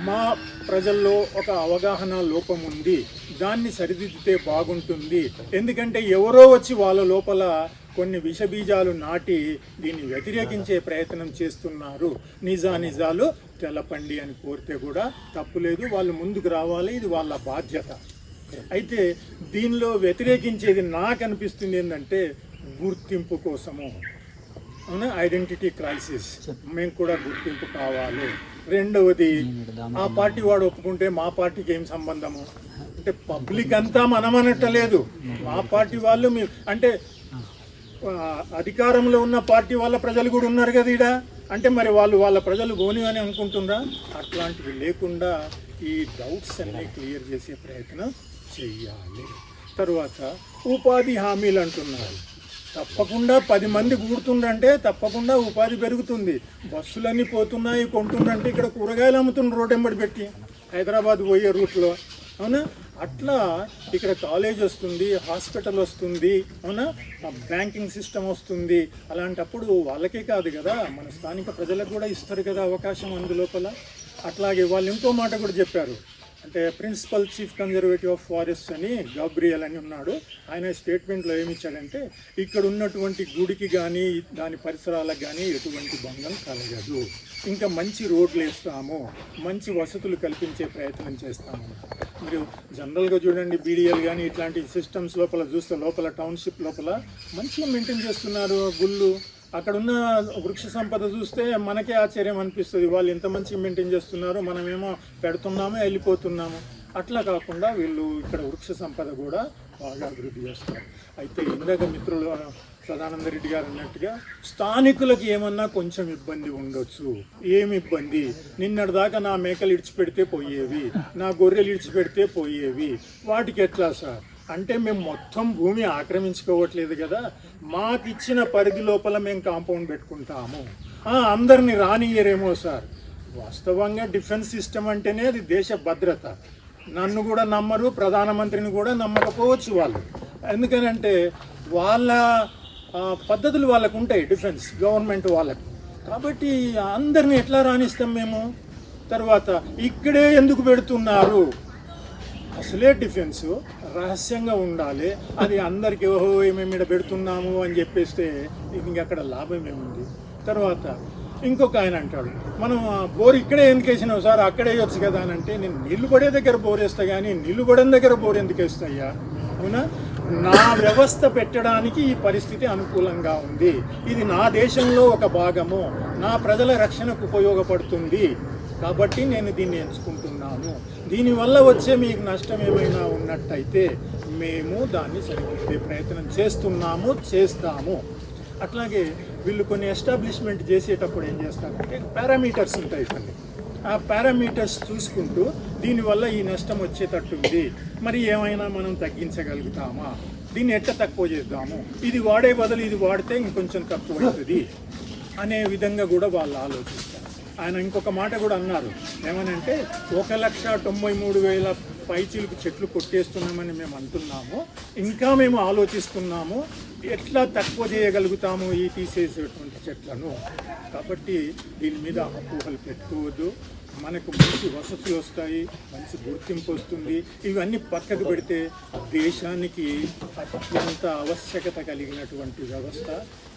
మా ప్రజల్లో ఒక అవగాహన లోపం ఉంది, దాన్ని సరిదిద్దితే బాగుంటుంది. ఎందుకంటే ఎవరో వచ్చి వాళ్ళ లోపల కొన్ని విషబీజాలు నాటి దీన్ని వ్యతిరేకించే ప్రయత్నం చేస్తున్నారు. నిజాలు తెలపండి అని కోరితే కూడా తప్పులేదు, వాళ్ళు ముందుకు రావాలి, ఇది వాళ్ళ బాధ్యత. అయితే దీనిలో వ్యతిరేకించేది నాకు అనిపిస్తుంది ఏంటంటే గుర్తింపు కోసము, అవునా, ఐడెంటిటీ క్రైసిస్, మేము కూడా గుర్తింపు కావాలి. రెండవది ఆ పార్టీ వాడు ఒప్పుకుంటే మా పార్టీకి ఏం సంబంధము అంటే పబ్లిక్ అంతా మనమనట్టలేదు, మా పార్టీ వాళ్ళు అంటే అధికారంలో ఉన్న పార్టీ వాళ్ళ ప్రజలు కూడా ఉన్నారు కదా ఈడ, అంటే మరి వాళ్ళ ప్రజలు పోని అని అనుకుంటున్నారా? అట్లాంటివి లేకుండా ఈ డౌట్స్ అన్నీ క్లియర్ చేసే ప్రయత్నం చెయ్యాలి. తర్వాత ఉపాధి హామీలు అంటున్నారు, తప్పకుండా 10 మంది కూడుతుండంటే తప్పకుండా ఉపాధి పెరుగుతుంది. బస్సులన్నీ పోతున్నాయి కొంటుండంటే ఇక్కడ కూరగాయలు అమ్ముతున్న రోడ్ ఎంబడి పెట్టి హైదరాబాద్ పోయే రూట్లో, అవునా, అట్లా ఇక్కడ కాలేజ్ వస్తుంది, హాస్పిటల్ వస్తుంది, అవునా, బ్యాంకింగ్ సిస్టమ్ వస్తుంది. అలాంటప్పుడు వాళ్ళకే కాదు కదా, మన స్థానిక ప్రజలకు కూడా ఇస్తారు కదా అవకాశం అందులోపల. అట్లాగే వాళ్ళు ఇంకో మాట కూడా చెప్పారు, అంటే principal chief conservative of forest అని గాబ్రియల్ అని ఉన్నాడు, ఆయన స్టేట్మెంట్లో ఏమి ఇచ్చాడంటే ఇక్కడ ఉన్నటువంటి గుడికి కానీ దాని పరిసరాలకు కానీ ఎటువంటి భంగం కలగదు, ఇంకా మంచి రోడ్లు వేస్తాము, మంచి వసతులు కల్పించే ప్రయత్నం చేస్తాము. మీరు జనరల్గా చూడండి బీడీఎల్ కానీ ఇట్లాంటి సిస్టమ్స్ లోపల చూస్తే లోపల టౌన్షిప్ లోపల మంచిగా మెయింటైన్ చేస్తున్నారు గుళ్ళు. అక్కడ ఉన్న వృక్ష సంపద చూస్తే మనకే ఆశ్చర్యం అనిపిస్తుంది, వాళ్ళు ఎంత మంచిగా మెయింటైన్ చేస్తున్నారు, మనమేమో పెడుతున్నామో వెళ్ళిపోతున్నాము. అట్లా కాకుండా వీళ్ళు ఇక్కడ వృక్ష సంపద కూడా బాగా అభివృద్ధి చేస్తారు. అయితే ఇందాక మిత్రులు సదానంద రెడ్డి గారు అన్నట్టుగా స్థానికులకు ఏమన్నా కొంచెం ఇబ్బంది ఉండొచ్చు. ఏమి ఇబ్బంది? నిన్నటిదాకా నా మేకలు ఇడిచిపెడితే పోయేవి, నా గొర్రెలు ఇడిచిపెడితే పోయేవి, వాటికి ఎట్లా సార్ అంటే మేము మొత్తం భూమి ఆక్రమించుకోవట్లేదు కదా, మాకు ఇచ్చిన పరిధి లోపల మేము కాంపౌండ్ పెట్టుకుంటాము. అందరినీ రానియ్యరేమో సార్. వాస్తవంగా డిఫెన్స్ సిస్టమ్ అంటేనే అది దేశ భద్రత. నన్ను కూడా నమ్మరు, ప్రధానమంత్రిని కూడా నమ్మకపోవచ్చు వాళ్ళు, ఎందుకనంటే వాళ్ళ పద్ధతులు వాళ్ళకు ఉంటాయి డిఫెన్స్ గవర్నమెంట్ వాళ్ళకు. కాబట్టి అందరినీ ఎట్లా రాణిస్తాం మేము? తర్వాత ఇక్కడే ఎందుకు పెడుతున్నారు? అసలే డిఫెన్స్ రహస్యంగా ఉండాలి, అది అందరికీ ఓహో మేము ఇక్కడ పెడుతున్నాము అని చెప్పేస్తే ఇంకక్కడ లాభం ఏముంది? తర్వాత ఇంకొక ఆయన అంటాడు, మనం బోర్ ఇక్కడే ఎందుకు వేసినావు సార్, అక్కడే వేయొచ్చు కదా అని అంటే, నేను నీళ్లు పడే దగ్గర బోర్ వేస్తా కానీ నీళ్లు పడని దగ్గర బోర్ ఎందుకు వేస్తాయ్యా? అవునా, నా వ్యవస్థ పెట్టడానికి ఈ పరిస్థితి అనుకూలంగా ఉంది, ఇది నా దేశంలో ఒక భాగము, నా ప్రజల రక్షణకు ఉపయోగపడుతుంది, కాబట్టి నేను దీన్ని ఎంచుకుంటున్నాను. దీనివల్ల వచ్చే మీకు నష్టం ఏమైనా ఉన్నట్టయితే మేము దాన్ని సరిదిద్దే ప్రయత్నం చేస్తాము. అట్లాగే వీళ్ళు కొన్ని ఎస్టాబ్లిష్మెంట్ చేసేటప్పుడు ఏం చేస్తారంటే పారామీటర్స్ ఉంటాయి కొన్ని, ఆ పారామీటర్స్ చూసుకుంటూ దీనివల్ల ఈ నష్టం వచ్చేటట్టుంది, మరి ఏమైనా మనం తగ్గించగలుగుతామా, దీన్ని ఎట్లా తక్కువ చేద్దాము, ఇది వాడే బదులు ఇది వాడితే ఇంకొంచెం తక్కువ అవుతుంది అనే విధంగా కూడా వాళ్ళు ఆలోచిస్తారు. ఆయన ఇంకొక మాట కూడా అన్నారు, ఏమనంటే 1,93,000 పైచీలకు చెట్లు కొట్టేస్తున్నామని మేము అంటున్నాము, ఇంకా మేము ఆలోచిస్తున్నాము ఎట్లా తక్కువ చేయగలుగుతాము ఈ తీసేసేటువంటి చెట్లను. కాబట్టి దీని మీద అపోహలు పెట్టుకోవద్దు, మనకు మంచి వసతులు వస్తాయి, మంచి గుర్తింపు వస్తుంది. ఇవన్నీ పక్కకు పెడితే దేశానికి అత్యంత ఆవశ్యకత కలిగినటువంటి వ్యవస్థ,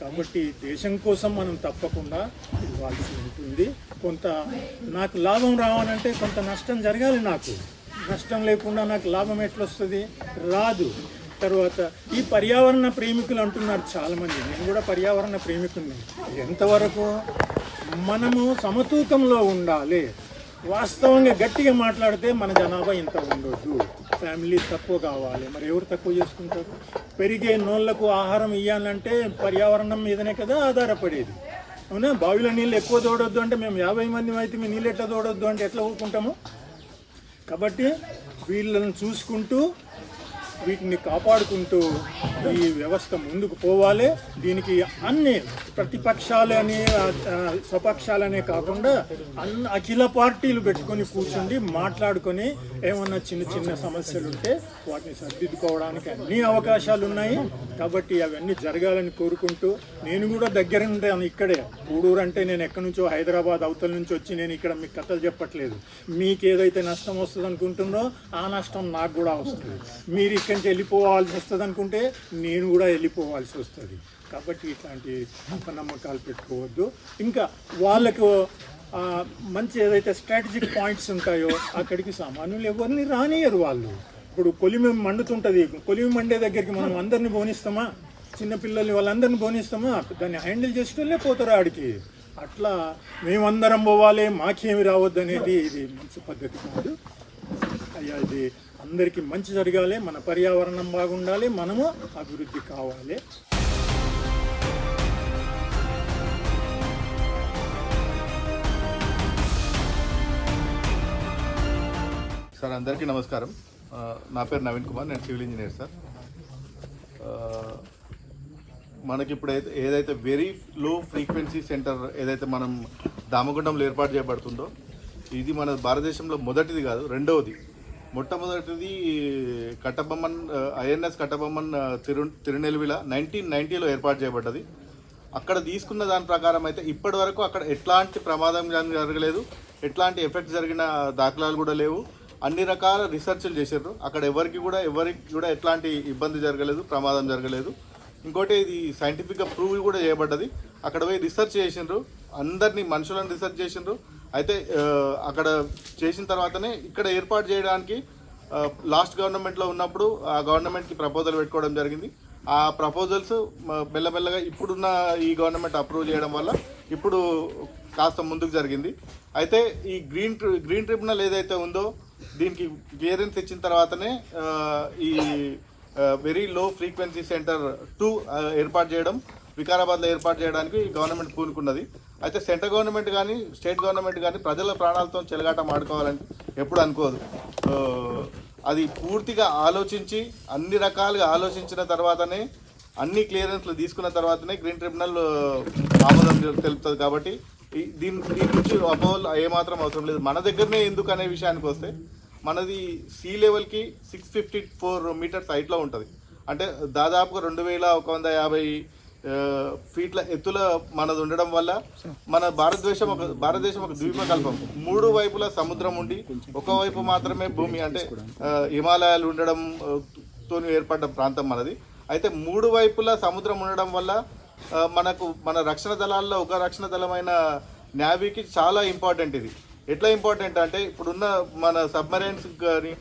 కాబట్టి దేశం కోసం మనం తప్పకుండా ఇవ్వాల్సి ఉంటుంది. కొంత నాకు లాభం రావాలంటే కొంత నష్టం జరగాలి, నాకు నష్టం లేకుండా నాకు లాభం ఎట్లొస్తుంది? రాదు. తర్వాత ఈ పర్యావరణ ప్రేమికులు అంటున్నారు చాలామంది, నేను కూడా పర్యావరణ ప్రేమికుని. ఎంతవరకు మనము సమతూకంలో ఉండాలి. వాస్తవంగా గట్టిగా మాట్లాడితే మన జనాభా ఇంత ఉండొద్దు, ఫ్యామిలీ తక్కువ కావాలి, మరి ఎవరు తక్కువ చేసుకుంటారు? పెరిగే నోళ్లకు ఆహారం ఇవ్వాలంటే పర్యావరణం మీదనే కదా ఆధారపడేది. అవునా? బావిలో నీళ్ళు ఎక్కువ తోడొద్దు అంటే మేము 50 మంది అయితే మేము నీళ్ళు ఎట్లా తోడొద్దు అంటే ఎట్లా ఊరుకుంటాము? కాబట్టి వీళ్ళని చూసుకుంటూ వీటిని కాపాడుకుంటూ ఈ వ్యవస్థ ముందుకు పోవాలి. దీనికి అన్ని ప్రతిపక్షాలని స్వపక్షాలనే కాకుండా అఖిల పార్టీలు పెట్టుకొని కూర్చుండి మాట్లాడుకొని ఏమన్నా చిన్న చిన్న సమస్యలు ఉంటే వాటిని సర్దిద్దుకోవడానికి అన్ని అవకాశాలు ఉన్నాయి. కాబట్టి అవన్నీ జరగాలని కోరుకుంటూ నేను కూడా దగ్గర ఉంటాను. ఇక్కడే ఊడూరు అంటే నేను ఎక్కడి నుంచో హైదరాబాద్ అవతల నుంచి వచ్చి నేను ఇక్కడ మీకు కథలు చెప్పట్లేదు. మీకు ఏదైతే నష్టం వస్తుంది అనుకుంటుందో ఆ నష్టం నాకు కూడా వస్తుంది. మీరు ఇక్కడి నుంచి వెళ్ళిపోవాల్సి వస్తుంది అనుకుంటే నేను కూడా వెళ్ళిపోవాల్సి వస్తుంది. కాబట్టి ఇట్లాంటి అపనమ్మకాలు పెట్టుకోవద్దు. ఇంకా వాళ్ళకు మంచి ఏదైతే స్ట్రాటజిక్ పాయింట్స్ ఉంటాయో అక్కడికి సామాన్యులు ఎవరిని రానియరు. వాళ్ళు ఇప్పుడు కొలిమి మండుతుంటుంది, కొలిమి మండే దగ్గరికి మనం అందరిని బోనిస్తామా? చిన్నపిల్లల్ని వాళ్ళందరినీ బోనిస్తామా? దాన్ని హ్యాండిల్ చేసేటోళ్ళే పోతారు ఆడికి. అట్లా మేమందరం పోవాలి, మాకేమి రావద్దు అనేది ఇది మంచి పద్ధతి కాదు. అయ్యా, ఇది అందరికీ మంచి జరగాలి, మన పర్యావరణం బాగుండాలి, మనము అభివృద్ధి కావాలి. సార్ అందరికీ నమస్కారం. నా పేరు నవీన్ కుమార్, నేను సివిల్ ఇంజనీర్ సార్. మనకి ఇప్పుడు ఏదైతే వెరీ లో ఫ్రీక్వెన్సీ సెంటర్ ఏదైతే మనం దామగుండంలో ఏర్పాటు చేయబడుతుందో ఇది మన భారతదేశంలో మొదటిది కాదు, రెండవది. మొట్టమొదటిది కట్టబొమ్మన్ ఐఎన్ఎస్ కట్టబొమ్మన్ తిరునెల్వేలి 1990లో ఏర్పాటు చేయబడ్డది. అక్కడ తీసుకున్న దాని ప్రకారం అయితే ఇప్పటి వరకు అక్కడ ఎట్లాంటి ప్రమాదం జరగలేదు, ఎట్లాంటి ఎఫెక్ట్స్ జరిగిన దాఖలాలు కూడా లేవు. అన్ని రకాల రీసెర్చ్లు చేశారు. అక్కడ ఎవరికి కూడా ఎట్లాంటి ఇబ్బంది జరగలేదు, ప్రమాదం జరగలేదు. ఇంకోటి ఇది సైంటిఫిక్గా ప్రూవ్ కూడా చేయబడ్డది. అక్కడ పోయి రీసెర్చ్ చేసిండ్రు, అందరినీ మనుషులను రీసెర్చ్ చేసిండ్రు. అయితే అక్కడ చేసిన తర్వాతనే ఇక్కడ ఏర్పాటు చేయడానికి లాస్ట్ గవర్నమెంట్లో ఉన్నప్పుడు ఆ గవర్నమెంట్కి ప్రపోజల్ పెట్టుకోవడం జరిగింది. ఆ ప్రపోజల్స్ మెల్లమెల్లగా ఇప్పుడున్న ఈ గవర్నమెంట్ అప్రూవ్ చేయడం వల్ల ఇప్పుడు కాస్త ముందుకు జరిగింది. అయితే ఈ గ్రీన్ ట్రిబ్యునల్ ఏదైతే ఉందో దీనికి క్లియరెన్స్ ఇచ్చిన తర్వాతనే ఈ వెరీ లో ఫ్రీక్వెన్సీ సెంటర్ 2 ఏర్పాటు చేయడం, వికారాబాద్లో ఏర్పాటు చేయడానికి గవర్నమెంట్ పూనుకున్నది. అయితే సెంట్రల్ గవర్నమెంట్ కానీ స్టేట్ గవర్నమెంట్ కానీ ప్రజల ప్రాణాలతో చెలగాటం ఆడుకోవాలని ఎప్పుడు అనుకోదు. అది పూర్తిగా ఆలోచించి అన్ని రకాలుగా ఆలోచించిన తర్వాతనే అన్ని క్లియరెన్స్లు తీసుకున్న తర్వాతనే గ్రీన్ ట్రిబ్యునల్ ఆమోదం తెలుపుతుంది. కాబట్టి దీని నుంచి అపోహలు ఏమాత్రం అవసరం లేదు. మన దగ్గరనే ఎందుకు అనే విషయానికి వస్తే మనది సీ లెవెల్కి 654 మీటర్స్ హైట్లో ఉంటుంది. అంటే దాదాపుగా 2150 ఫీట్ల ఎత్తుల మనది ఉండడం వల్ల మన భారతదేశం ఒక ద్వీపకల్పం. 3 వైపుల సముద్రం ఉండి ఒకవైపు మాత్రమే భూమి, అంటే హిమాలయాలు ఉండడం తోని ఏర్పడ్డ ప్రాంతం మనది. అయితే 3 వైపుల సముద్రం ఉండడం వల్ల మన రక్షణ దళాల్లో ఒక రక్షణ దళమైన నేవీకి చాలా ఇంపార్టెంట్ ఇది. ఎట్లా ఇంపార్టెంట్ అంటే ఇప్పుడున్న మన సబ్మరైన్స్ కానీ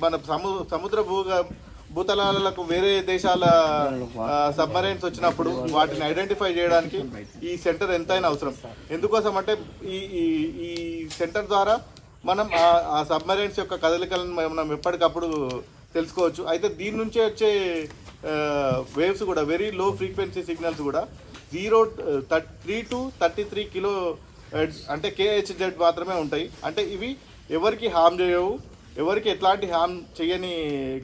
మన సముద్ర భూతలాలకు వేరే దేశాల సబ్మరైన్స్ వచ్చినప్పుడు వాటిని ఐడెంటిఫై చేయడానికి ఈ సెంటర్ ఎంతైనా అవసరం. ఎందుకోసం అంటే ఈ సెంటర్ ద్వారా మనం ఆ సబ్మరైన్స్ యొక్క కదలికలను మనం ఎప్పటికప్పుడు తెలుసుకోవచ్చు. అయితే దీని నుంచే వచ్చే వేవ్స్ కూడా వెరీ లో ఫ్రీక్వెన్సీ సిగ్నల్స్ కూడా 3 to 33 కిలో అంటే KHZ మాత్రమే ఉంటాయి. అంటే ఇవి ఎవరికి హామ్ చేయవు, ఎవరికి ఎట్లాంటి హామ్ చేయని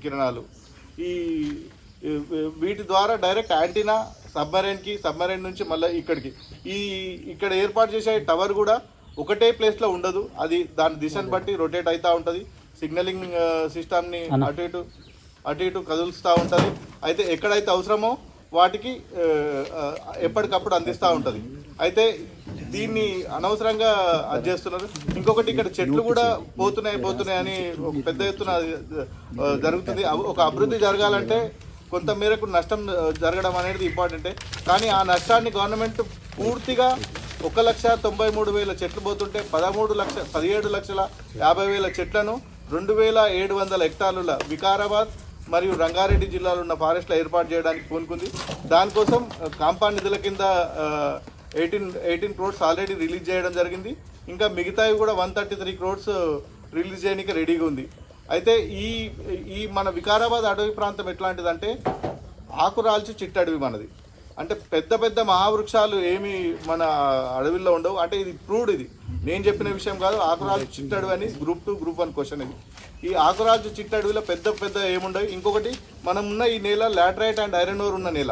కిరణాలు. వీటి ద్వారా డైరెక్ట్ యాంటీనా సబ్మరైన్ నుంచి మళ్ళీ ఇక్కడ ఏర్పాటు చేసే టవర్ కూడా ఒకటే ప్లేస్లో ఉండదు. అది దాని దిశను బట్టి రొటేట్ అవుతూ ఉంటుంది. సిగ్నలింగ్ సిస్టమ్ని అటు ఇటు కదులుస్తూ ఉంటుంది. అయితే ఎక్కడైతే అవసరమో వాటికి ఎప్పటికప్పుడు అందిస్తూ ఉంటుంది. అయితే దీన్ని అనవసరంగా అది చేస్తున్నారు. ఇంకొకటి ఇక్కడ చెట్లు కూడా పోతున్నాయి అని పెద్ద ఎత్తున జరుగుతుంది. ఒక అభివృద్ధి జరగాలంటే కొంత మేరకు నష్టం జరగడం అనేది ఇంపార్టెంటే. కానీ ఆ నష్టాన్ని గవర్నమెంట్ పూర్తిగా 1,93,000 చెట్లు పోతుంటే 17,50,000 చెట్లను 2,700 హెక్టార్ల వికారాబాద్ మరియు రంగారెడ్డి జిల్లాలో ఉన్న ఫారెస్ట్లో ఏర్పాటు చేయడానికి పూనుకుంది. దానికోసం కాంపౌండ్ నిధుల కింద 18 crores ఆల్రెడీ రిలీజ్ చేయడం జరిగింది. ఇంకా మిగతావి కూడా 133 crores రిలీజ్ చేయడానికి రెడీగా ఉంది. అయితే ఈ మన వికారాబాద్ అడవి ప్రాంతం ఎట్లాంటిదంటే ఆకురాల్చి చిట్టడవి మనది. అంటే పెద్ద పెద్ద మహావృక్షాలు ఏమి మన అడవిలో ఉండవు. అంటే ఇది ప్రూవ్డ్, ఇది నేను చెప్పిన విషయం కాదు. ఆకురాజు చిట్టడవి అని గ్రూప్ 2 గ్రూప్ 1 క్వశ్చన్ ఇది. ఈ ఆకురాజు చిట్టడవిలో పెద్ద పెద్ద ఏముండవు. ఇంకొకటి మనం ఉన్న ఈ నేల లాటరైట్ అండ్ ఐరన్ ఓర్ ఉన్న నేల.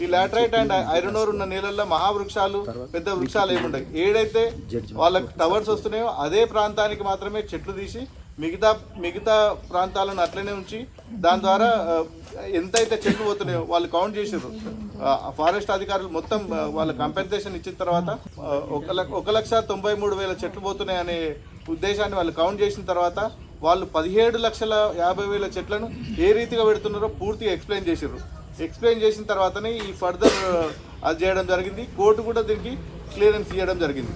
ఈ లాటరైట్ అండ్ ఐరన్ ఓర్ ఉన్న నేలల్లో మహావృక్షాలు పెద్ద వృక్షాలు ఏముండవు. ఏడైతే వాళ్ళకి టవర్స్ వస్తున్నాయో అదే ప్రాంతానికి మాత్రమే చెట్లు తీసి మిగతా ప్రాంతాలను అట్లనే ఉంచి దాని ద్వారా ఎంతైతే చెట్లు పోతున్నాయో వాళ్ళు కౌంట్ చేసారు. ఫారెస్ట్ అధికారులు మొత్తం వాళ్ళ కంపెన్సేషన్ ఇచ్చిన తర్వాత 1,93,000 చెట్లు పోతున్నాయి అనే ఉద్దేశాన్ని వాళ్ళు కౌంట్ చేసిన తర్వాత వాళ్ళు 17,50,000 చెట్లను ఏ రీతిగా పెడుతున్నారో పూర్తిగా ఎక్స్ప్లెయిన్ చేసారు. ఎక్స్ప్లెయిన్ చేసిన తర్వాతనే ఈ ఫర్దర్ అది చేయడం జరిగింది. కోర్టు కూడా దీనికి క్లియరెన్స్ ఇవ్వడం జరిగింది.